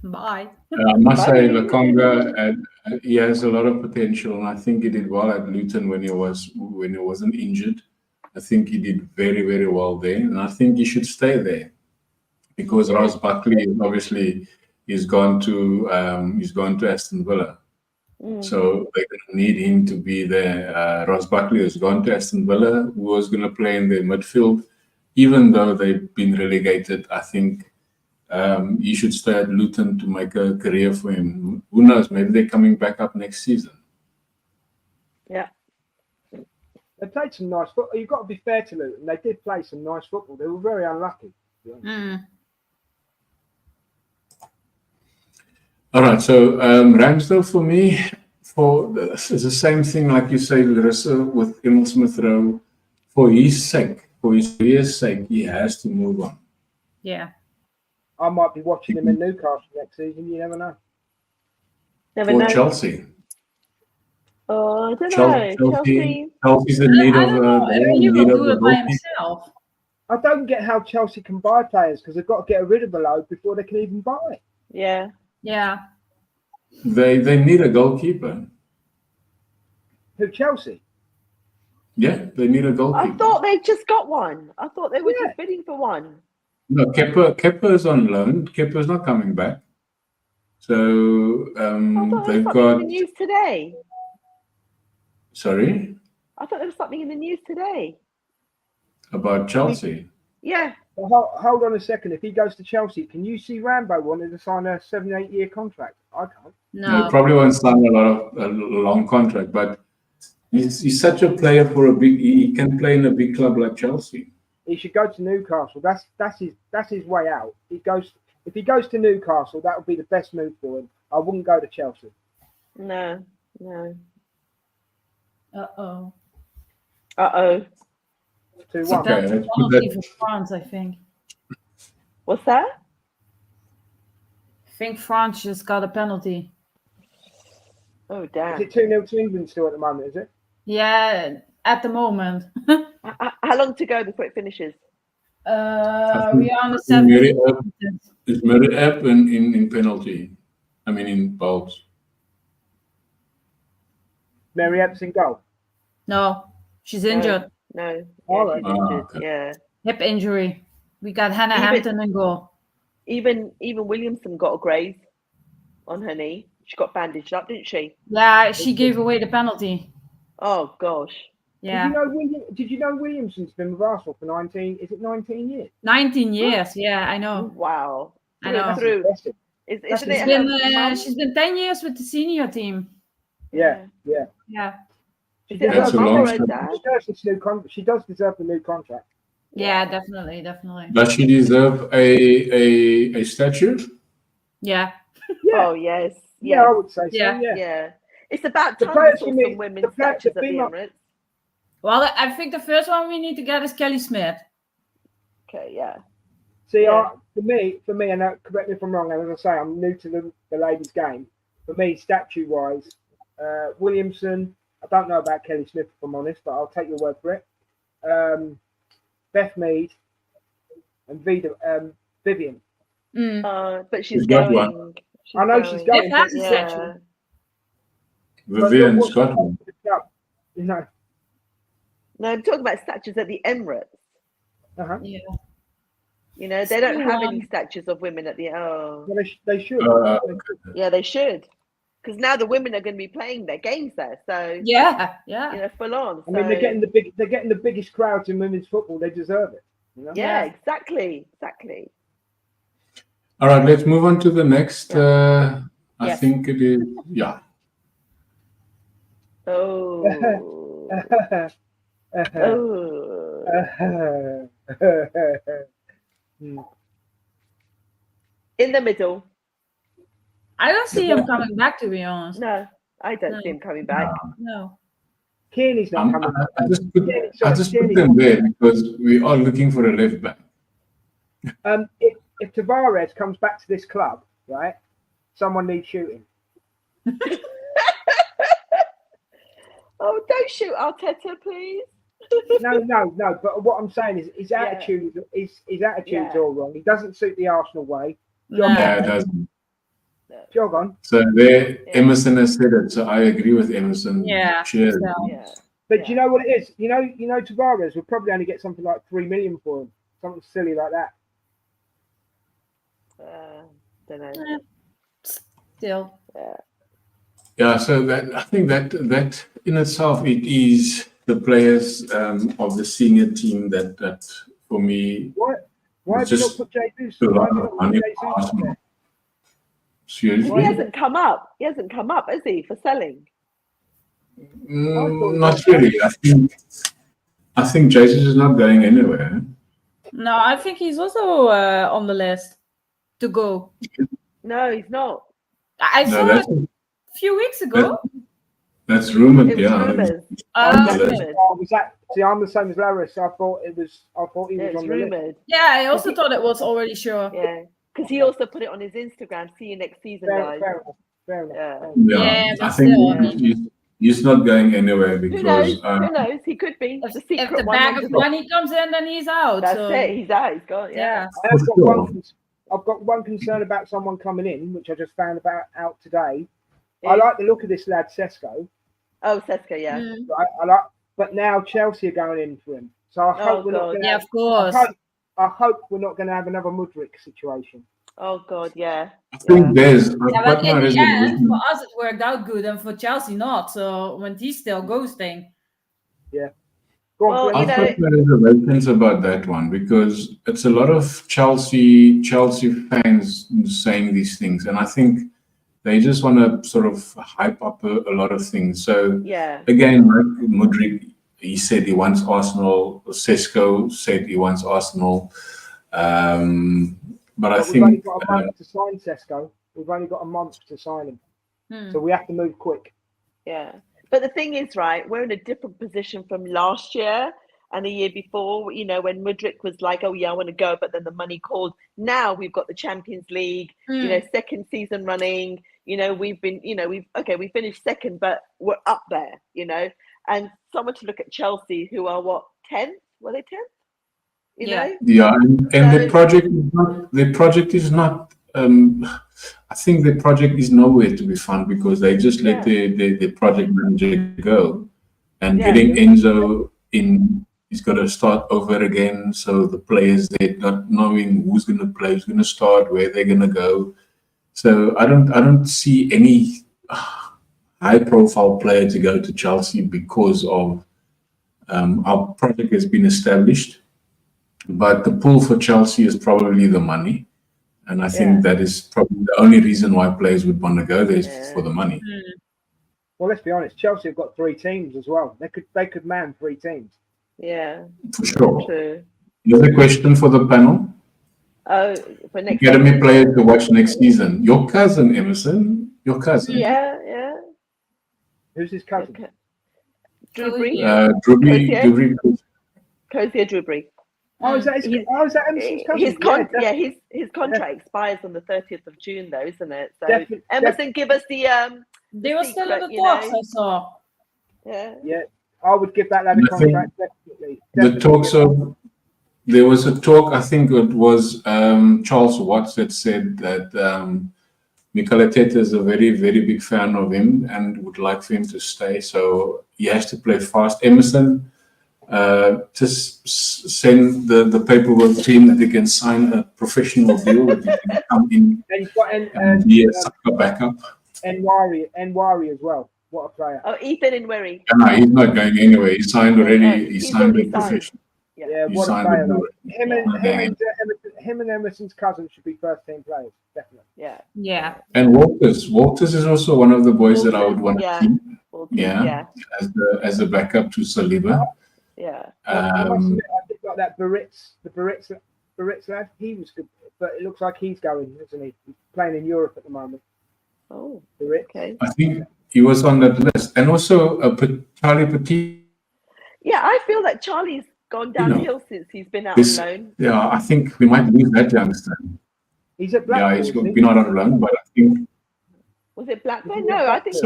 Bye. I must say, Bye. Lakonga, he has a lot of potential, and I think he did well at Luton when he wasn't injured. I think he did very, very well there, and I think he should stay there because Ross Buckley obviously is gone to Aston Villa, so they're going to need him to be there. Ross Buckley has gone to Aston Villa, who was going to play in their midfield, even though they've been relegated. I think. He should stay at Luton to make a career for him. Who knows? Maybe they're coming back up next season. Yeah. They played some nice football. You've got to be fair to Luton. They did play some nice football. They were very unlucky. Mm. All right. So Ramsdale for me, it's the same thing like you say, Larissa, with Emil Smith Rowe. For his sake, for his career's sake, he has to move on. Yeah. I might be watching him in Newcastle next season. You never know. Never For know. Chelsea. Oh, I don't know. Chelsea's in need I of don't know if he will do it by himself. I don't get how Chelsea can buy players because they've got to get rid of a load before they can even buy. Yeah. Yeah. They need a goalkeeper. Who, Chelsea? Yeah, they need a goalkeeper. I thought they just got one. I thought they were Yeah. just bidding for one. No, Kepa is on loan. Kepa's not coming back. So I thought there they've was something got. in the news today. Sorry, I thought there was something in the news today. about Chelsea. Yeah. Well, hold on a second. If he goes to Chelsea, can you see Rambo wanting to sign a 7-8 year contract? I can't. No. They probably won't sign a long contract, but he's such a player for a big. He can play in a big club like Chelsea. He should go to Newcastle. That's his way out. If he goes to Newcastle, that would be the best move for him. I wouldn't go to Chelsea. No. Uh-oh. 2-1. Okay, That's let's put penalty that. for France, I think. What's that? I think France just got a penalty. Oh, Is damn. it 2-0 to England still at the moment, is it? Yeah, at the moment. How long to go before it finishes? We are on the It's Murray App in penalty. I mean in goals. Mary Epps in goal. No, she's injured. No. All Yeah, right. she's injured. Okay. Yeah. Hip injury. We got Hannah Even- Hampton in goal. Even Williamson got a graze on her knee. She got bandaged up, didn't she? Yeah, she gave away the penalty. Oh gosh. Yeah. Did you know Williamson's been with Arsenal for 19? Is it 19 years? 19 years. Yeah, I know. Wow. I know. Through. Impressive. Isn't She's it been, her mum? she's been 10 years with the senior team. Yeah. Yeah. She Is it her That's a mum long or her step. dad? She does deserve a new contract. Yeah, definitely. Does she deserve a statue? Yeah. Yeah. Oh yes. Yeah, I would say so. Yeah. Yeah. It's about The time players we you saw mean- some women's the players statues that at the been up- Emirates. Well, I think the first one we need to get is Kelly Smith. Okay, yeah. See, Yeah. for me, and correct me if I'm wrong, and as I say, I'm new to the ladies' game. For me, statue-wise, Williamson, I don't know about Kelly Smith, if I'm honest, but I'll take your word for it. Beth Mead and Vivian. But she's She's got going. one. I know she's going. Beth has but, a yeah. statue. Vivian's got one. You know. No, I'm talking about statues at the Emirates. Uh-huh. Yeah. You know, they don't have any statues of women at the. Well, they should. Yeah, they should. Because now the women are going to be playing their games there, so Yeah. you know, full on. I mean, they're getting the biggest crowds in women's football. They deserve it. You know? Yeah, exactly. All right, let's move on to the next. I Yes. think it is, yeah. Oh. In the middle. I don't see him coming back, to be honest. No, I don't see him coming back. No. Kearney's not coming. I just put them there because we are looking for a left back. If Tavares comes back to this club, right, someone needs shooting. Oh, don't shoot Arteta, please. No. But what I'm saying is his attitude. His attitude's all wrong. He doesn't suit the Arsenal way. Yeah, it doesn't. Jog on. So there, Emerson has said it. So I agree with Emerson. Yeah. Cheers. Yeah. But you know what it is? You know, Tavares will probably only get something like 3 million for him. Something silly like that. Don't know. Still. Yeah, so that I think that in itself it is the players of the senior team that for me. Why have you not put Jesus? Why have you not put Jesus there? Seriously? He hasn't come up. He hasn't come up, has he, for selling? Not really. I think Jesus is not going anywhere. No, I think he's also on the list to go. No, he's not. I saw it a few weeks ago. That's rumored, It was yeah. rumours. See, I'm the same as Laris. I thought he was It on was the list. rumoured. Yeah, I also thought it was already sure. Yeah, because he also put it on his Instagram. See you next season, guys. Fair enough. Yeah, but I think still, he's not going anywhere because Who knows? He could be. If The secret the one bag on of the- money comes in, then he's out. That's so. it. He's out. He's gone. Yeah. I've got one concern about someone coming in, which I just found out today. I like the look of this lad, Sesko. Oh, Sesko, yeah. Right? But now Chelsea are going in for him. So I hope we're not going to. Yeah, of course. I hope we're not going to have another Mudryk situation. Oh God, yeah. I think there's. Yeah, but in the end, for us it worked out good, and for Chelsea not. So when he's still ghosting. Yeah. Well, I've got reservations about that one because it's a lot of Chelsea fans saying these things, and I think they just want to sort of hype up a lot of things. So again, like Mudryk, he said he wants Arsenal. Sesko said he wants Arsenal. But I think we've only got a month to sign Sesko. We've only got a month to sign him, so we have to move quick. Yeah. But the thing is, right, we're in a different position from last year and the year before, you know, when Mudryk was like, oh, yeah, I want to go, but then the money called. Now we've got the Champions League, you know, second season running. You know, we finished second, but we're up there, you know. And someone to look at Chelsea, who are, 10th? Were they 10th? You know? Yeah, and the project is not, I think the project is nowhere to be found because they just let the project manager go, and getting Enzo in, he's got to start over again. So the players, they're not knowing who's going to play, who's going to start, where they're going to go. So I don't see any high-profile player to go to Chelsea because of our project has been established. But the pull for Chelsea is probably the money. And I think that is probably the only reason why players would want to go there is for the money. Well, let's be honest. Chelsea have got 3 teams as well. They could man 3 teams. Yeah. For sure. True. Another question for the panel. Oh, for next Academy players to watch next season. Your cousin, Emerson. Your cousin. Yeah. Who's his cousin? Okay. Drewbury. Drewbury. Cozier Drewbury. Oh, is that Emerson's cousin? His contract expires on the 30th of June, though, isn't it? So Emerson, give us the they were still in the talks, I saw. Yeah, I would give that lad a And I think contract, definitely. the talks of, there was a talk, I think it was Charles Watts that said that Mikel Arteta is a very, very big fan of him and would like for him to stay. So he has to play fast. Emerson, just send the paperwork to him that he can sign a professional deal, that he can come in and be a sucker backup. And Wari as well. What a player. Oh, Ethan and Werry. No, he's not going anywhere. He signed already. He signed already the profession. Yeah, He what a signed player. the Though. Him and Emerson's cousin should be first team players, definitely. Yeah. And Walters is also one of the boys that I would want to keep. Yeah. As a backup to Saliba. Yeah. I must admit, I think like that Barrett's lad, he was good, but it looks like he's going, isn't he? He's playing in Europe at the moment. Oh, Barrett. okay. I think he was on that list. And also Charlie Petit. Yeah, I feel that Charlie's gone downhill since he's been out on loan. Yeah, I think we might lose that youngster. He's at Blackpool. Yeah, he's been out on loan, but I think. Was it Blackburn? No, I think.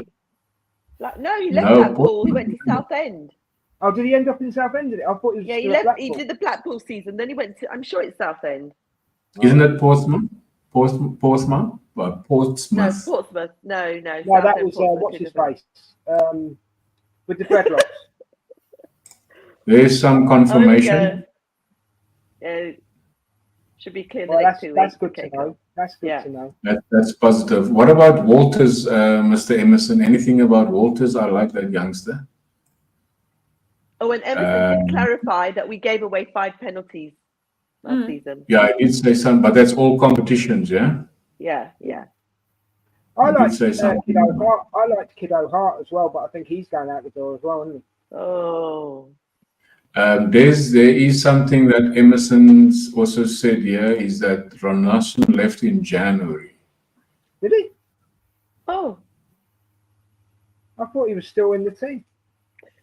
No, he left Blackpool. He went to Southend. Oh, did he end up in Southend? I thought he was. Yeah, he left. He did the Blackpool season. Then he went to. I'm sure it's Southend. Isn't it Portsmouth? Portsmouth? Well, Portsmouth. No, Portsmouth. No. No, that was what's his face? With the dreadlocks. There's some confirmation. Yeah, should be clear. Well, that's good to know. That's good to know. That's positive. What about Walters, Mr. Emerson? Anything about Walters? I like that youngster. Oh, and Emerson did clarify that we gave away 5 penalties last season. Yeah, I did say something, but that's all competitions, yeah? Yeah. I liked Kiddo Hart as well, but I think he's going out the door as well, isn't he? Oh. There is something that Emerson's also said here, is that Ronaldo left in January. Did he? Oh. I thought he was still in the team.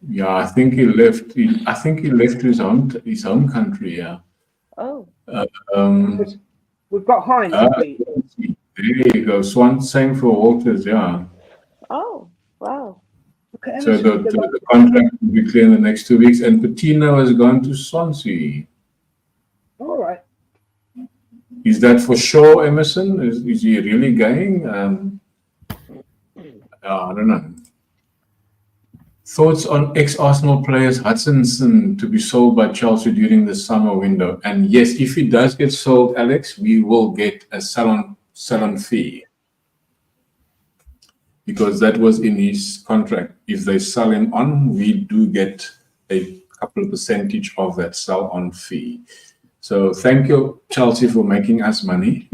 Yeah, I think he left. I think he left his home country. Yeah. Oh. We've got Hines. There you go. Same for Walters. Yeah. Oh, wow. So the contract will be clear in the next 2 weeks, and Patino has gone to Swansea. All right. Is that for sure, Emerson? Is he really going? I don't know. Thoughts on ex-Arsenal players Hutchinson to be sold by Chelsea during the summer window? And yes, if he does get sold, Alex, we will get a sell-on fee, because that was in his contract. If they sell him on, we do get a couple of percentage of that sell-on fee. So thank you, Chelsea, for making us money.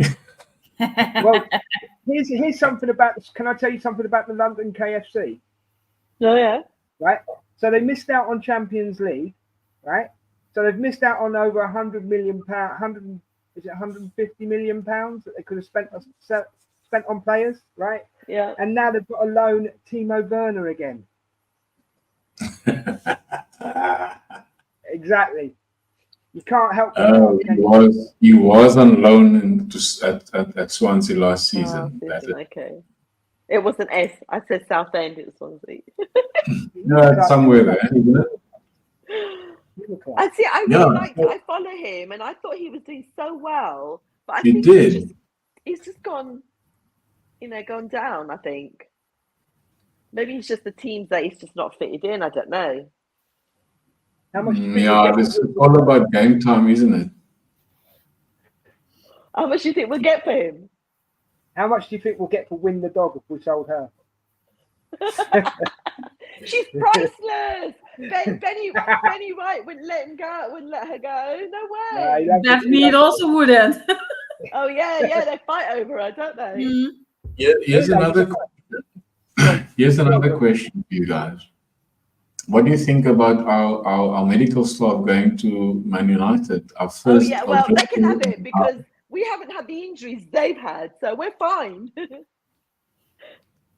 Well, here's something about this. Can I tell you something about the London KFC? Oh, yeah. Right. So they missed out on Champions League, right? So they've missed out on over £100 million, 150 million pounds that they could have spent on players, right? Yeah. And now they've got to loan Timo Werner again. Exactly. You can't help. He was on loan at Swansea last season. Okay. It wasn't S. I said Southend. It was Swansea. No, it's somewhere there, isn't it? I really liked it. I follow him, and I thought he was doing so well. But I think he's just gone, gone down. I think maybe it's just the teams that he's just not fitted in. I don't know. How much? It's all about game time, isn't it? How much do you think we'll get for him? How much do you think we'll get for Win the Dog if we sold her? She's priceless. Benny White wouldn't let her go. No way. No, Daphne also wouldn't. Oh yeah, they fight over her, don't they? Mm-hmm. Yeah, here's another question for you guys. What do you think about our medical staff going to Man United? Our first. Oh yeah, well they can have it because we haven't had the injuries they've had, so we're fine.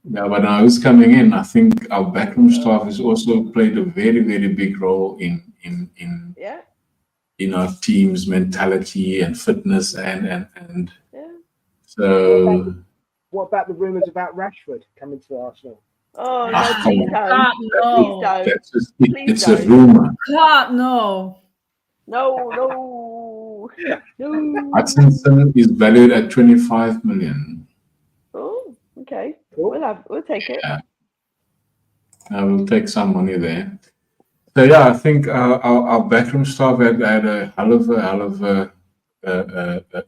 Yeah, but now who's coming in? I think our backroom staff has also played a very, very big role in our team's mentality and fitness and so. What about the rumours about Rashford coming to Arsenal? Oh no, Ah, please come on. don't. God, Please no. don't. That's just, Please it's a don't. rumor. God, no. No, no, no. Hutchinson is valued at 25 million. Oh, okay. Cool. We'll take it. Yeah. I will take some money there. So yeah, I think our backroom staff had a hell of a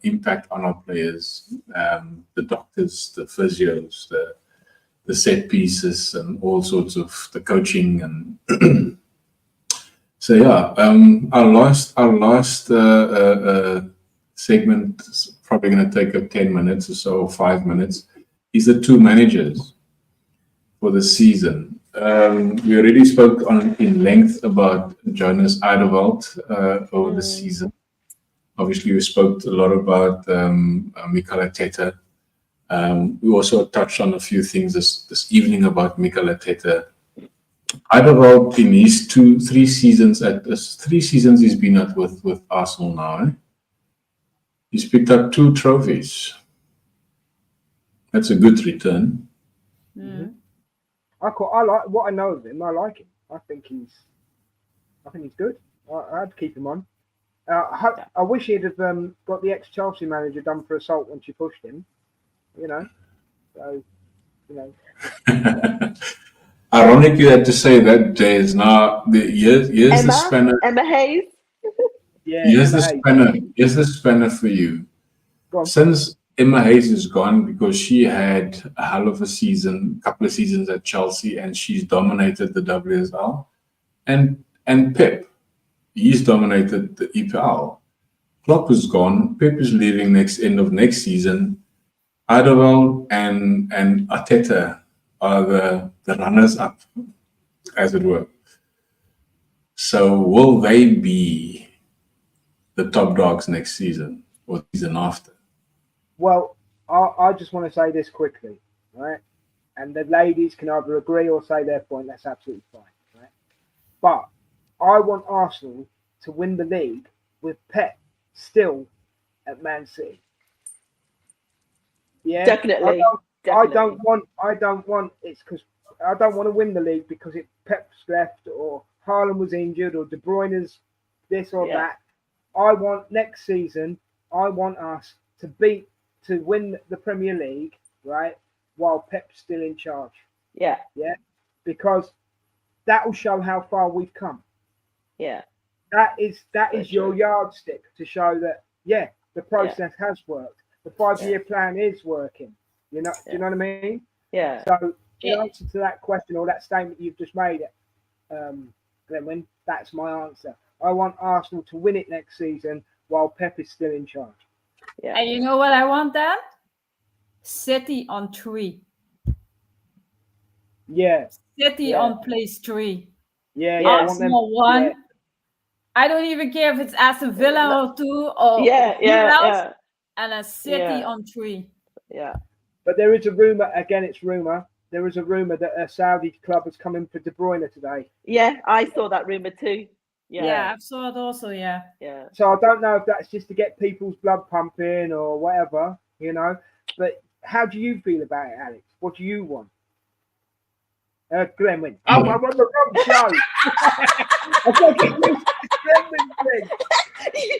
impact on our players. The doctors, the physios, the set pieces, and all sorts of the coaching and so yeah. Our last segment is probably going to take up 10 minutes or so, or 5 minutes. Is the two managers for the season. We already spoke in length about Jonas Eideveld over the season. Obviously, we spoke a lot about Mikel Arteta. We also touched on a few things this evening about Mikel Arteta. Eideveld in his 3 seasons he's been at with Arsenal now. He's picked up 2 trophies. That's a good return. I like what I know of him. I like him. I think he's good. I'd keep him on. I wish he'd have got the ex-Chelsea manager done for assault when she pushed him. You know, so you know. Ironic you had to say that, Jay. Is now here's the spanner. Emma Hayes. Yeah. Here's the spanner for you. Go on. Since Emma Hayes is gone, because she had a hell of a season, couple of seasons at Chelsea, and she's dominated the WSL. And Pep, he's dominated the EPL. Klopp is gone. Pep is leaving end of next season. Eideveld and Arteta are the runners up, as it were. So will they be the top dogs next season or the season after? Well, I just want to say this quickly, right? And the ladies can either agree or say their point. That's absolutely fine, right? But I want Arsenal to win the league with Pep still at Man City. Yeah, Definitely. I don't want it's because I don't want to win the league because Pep's left or Haaland was injured or De Bruyne's this or that. I want next season. I want us to win the Premier League, right? While Pep's still in charge. Yeah. Yeah. Because that will show how far we've come. Yeah. That is your yardstick to show that the process has worked. The 5-year plan is working. You know, do you know what I mean? Yeah. So in answer to that question or that statement you've just made, Glenwyn, that's my answer. I want Arsenal to win it next season while Pep is still in charge. Yeah. And you know what I want then? City on 3. Yeah. City on place 3. Yeah. Arsenal 1. I don't even care if it's Aston Villa or 2 or who else. And a City on 3. Yeah. But there is a rumor, again, it's rumor. There is a rumor that a Saudi club has come in for De Bruyne today. Yeah, I saw that rumor too. Yeah, I saw it also, yeah. So I don't know if that's just to get people's blood pumping or whatever, you know. But how do you feel about it, Alex? What do you want? Glenwyn. Oh, I want the wrong show. I thought it was Glenwyn thing.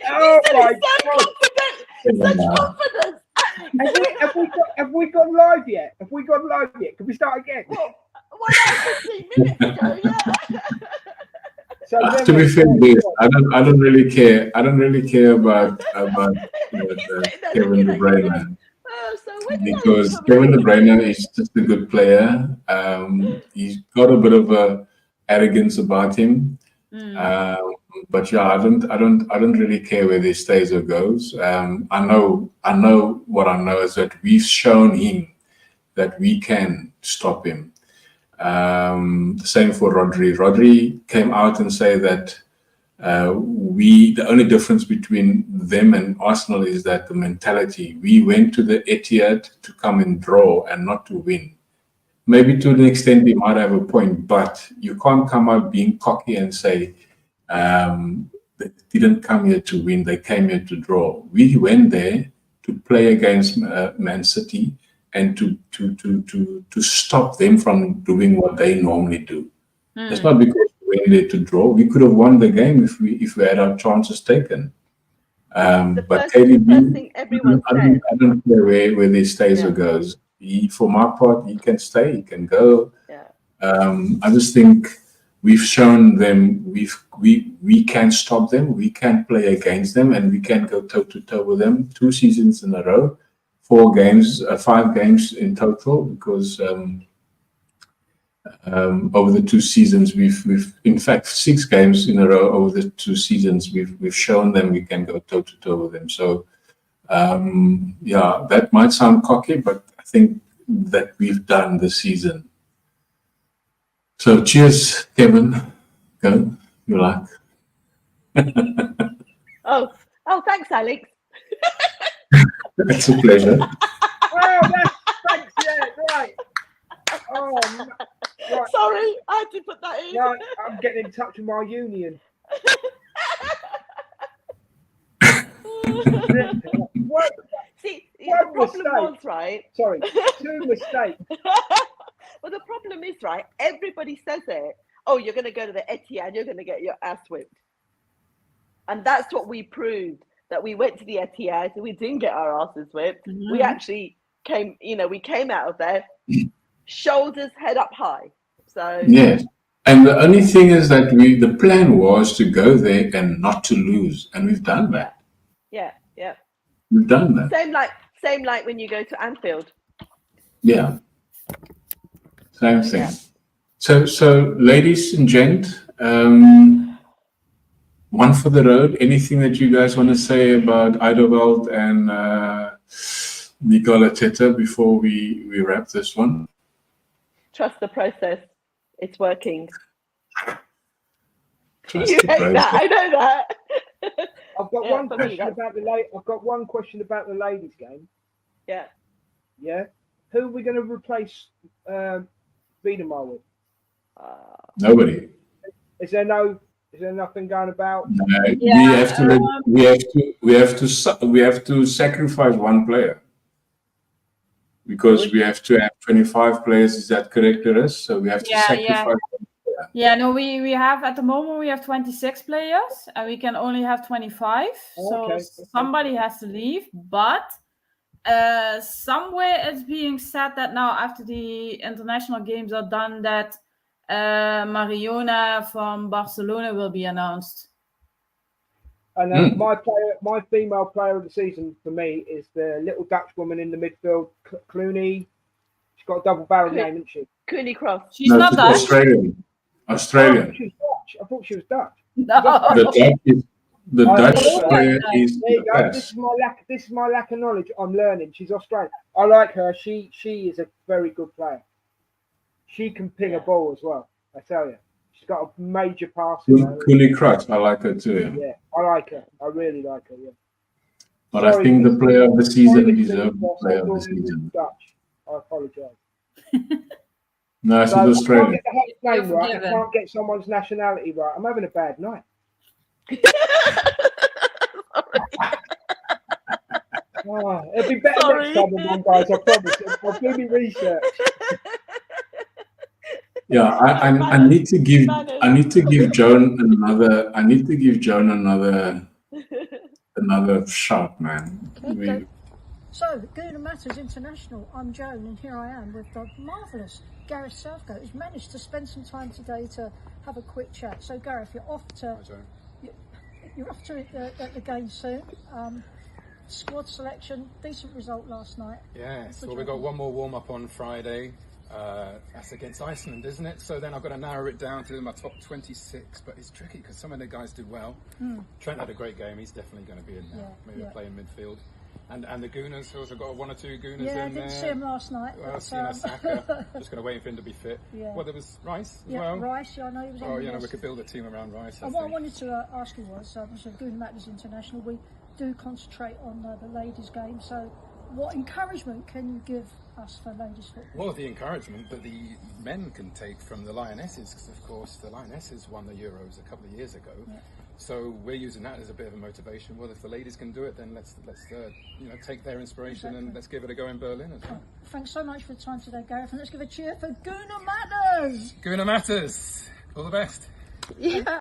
Oh my God. Such confidence. Have we gone live yet? Can we start again? Well, 1 hour 15 minutes ago, yeah. So to be fair, I don't really care. I don't really care about Kevin De Bruyne. Because Kevin De Bruyne is just a good player. He's got a bit of a arrogance about him. But yeah, I don't really care whether he stays or goes. I know what I know is that we've shown him that we can stop him. The same for Rodri. Rodri came out and say that the only difference between them and Arsenal is that the mentality. We went to the Etihad to come and draw and not to win. Maybe to an extent they might have a point, but you can't come out being cocky and say they didn't come here to win, they came here to draw. We went there to play against Man City and to stop them from doing what they normally do. It's not because we went there to draw. We could have won the game if we had our chances taken. But first KDB, thing everyone said. I don't care where he stays or goes. For my part, he can stay, he can go. Yeah. I just think we've shown them we can stop them, we can play against them, and we can go toe to toe with them. 2 seasons in a row, 5 games in total, because over the 2 seasons we've in fact 6 games in a row over the 2 seasons we've shown them we can go toe to toe with them. So yeah, that might sound cocky, but I think that we've done this season. So cheers, Kevin. Go, you like. Oh, thanks, Alex. It's a pleasure. Oh, thanks, yeah, right. Oh, right. Sorry, I had to put that in. No, I'm getting in touch with my union. What? See, the problem was, right? Sorry, 2 mistakes. Well, the problem is, right, everybody says it. Oh, you're going to go to the Etihad, you're going to get your ass whipped. And that's what we proved, that we went to the Etihad, we didn't get our asses whipped. We actually came, we came out of there, shoulders head up high. So yes. And the only thing is that the plan was to go there and not to lose. And we've done that. Yeah. We've done that. Same like when you go to Anfield. Yeah. Same thing. Yeah. So ladies and gent, one for the road. Anything that you guys want to say about Eideveld and Mikel Arteta before we wrap this one? Trust the process. It's working. Trust you the hate process. that. I know that. I've got one question about the ladies' game. Yeah. Yeah. Who are we going to replace Wiedemar with? Nobody. Is there nothing going about? No, we have to sacrifice one player because we have to have 25 players. Is that correct, Iris? So we have to sacrifice. Yeah, no, we have at the moment we have 26 players and we can only have 25. So somebody has to leave, but somewhere it's being said that now after the international games are done that Mariona from Barcelona will be announced. And my female player of the season for me is the little Dutch woman in the midfield, Clooney. She's got a double barrel name, isn't she? Clooney Cross. She's not Dutch. Australian. Oh, she's Dutch. I thought she was Dutch. No. The Dutch player is there you go. This is my lack of knowledge. I'm learning. She's Australian. I like her. She is a very good player. She can ping a ball as well. I tell you, she's got a major passing. Clooney Cross, I like her too. Yeah, I like her. I really like her. Yeah. But sorry, I think the player of the season deserves the player of the season. Dutch. I apologise. No, she's Australian. I can't get someone's nationality right. I'm having a bad night. It'll be better next time than one, guys. I promise. I'll do my research. Yeah, I need to give Joan another shot, man. Okay. So, Guna Matters International, I'm Joan, and here I am with the marvellous Gareth Southgate, who's managed to spend some time today to have a quick chat. So, Gareth, you're off to the game soon. Squad selection, decent result last night. Yeah, so we got one more warm-up on Friday. That's against Iceland, isn't it? So then I've got to narrow it down to my top 26, but it's tricky because some of the guys did well. Trent had a great game. He's definitely going to be in there. Maybe play in midfield. And the Gooners, also got 1 or 2 Gooners in there. Yeah, I didn't see him last night. Well, Saka. Just going to wait for him to be fit. Yeah. Well, there was Rice as well. Rice, I know he was on the list. We could build a team around Rice. What I wanted to ask you was, so Guna Matters International, we do concentrate on the ladies' game. So what encouragement can you give us for ladies' football? Well, the encouragement that the men can take from the Lionesses, because of course the Lionesses won the Euros a couple of years ago. So we're using that as a bit of a motivation. Well, if the ladies can do it, then let's you know, take their inspiration and let's give it a go in Berlin as well. Thanks so much for the time today, Gareth, and let's give a cheer for Guna Matters. Guna Matters, all the best. Yeah.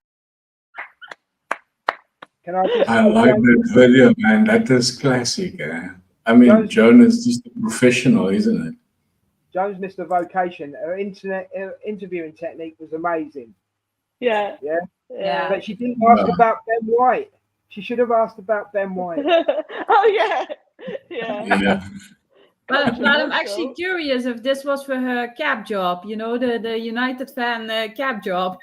Can I just I like that video, man. That is classic. I mean, Joan is just a professional, isn't it? Jones missed a vocation. Her interviewing technique was amazing. Yeah. Yeah. Yeah. But she didn't ask about Ben White. She should have asked about Ben White. Oh yeah. Yeah. Yeah. But I'm actually curious if this was for her cab job, you know, the United fan cab job.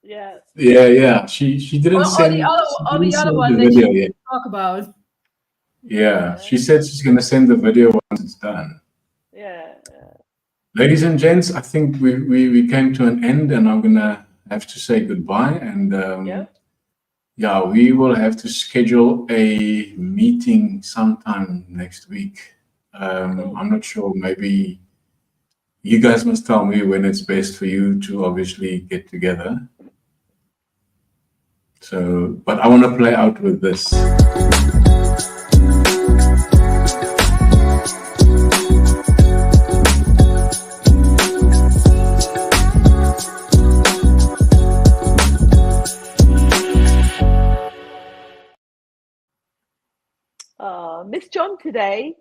Yeah. Yeah. She didn't send the other one the that video you yet. talk about. Yeah, she said she's going to send the video once it's done. Yeah. Ladies and gents, I think we came to an end, and I'm going to have to say goodbye. And yeah, we will have to schedule a meeting sometime next week. I'm not sure, maybe you guys must tell me when it's best for you to obviously get together. So, but I want to play out with this. Miss John today.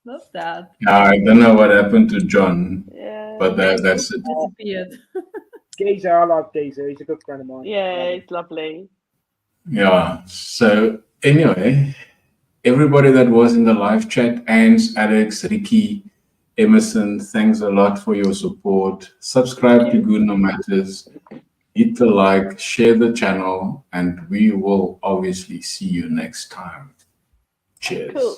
Love that. I don't know what happened to John, Yeah. but that's it. Disappeared. Geezer, I love Geezer. He's a good friend of mine. Yeah, it's lovely. Yeah. So anyway, everybody that was in the live chat, Ans, Alex, Ricky, Emerson, thanks a lot for your support. Subscribe to Good No Matters. Hit the like, share the channel, and we will obviously see you next time. Cheers. Cool.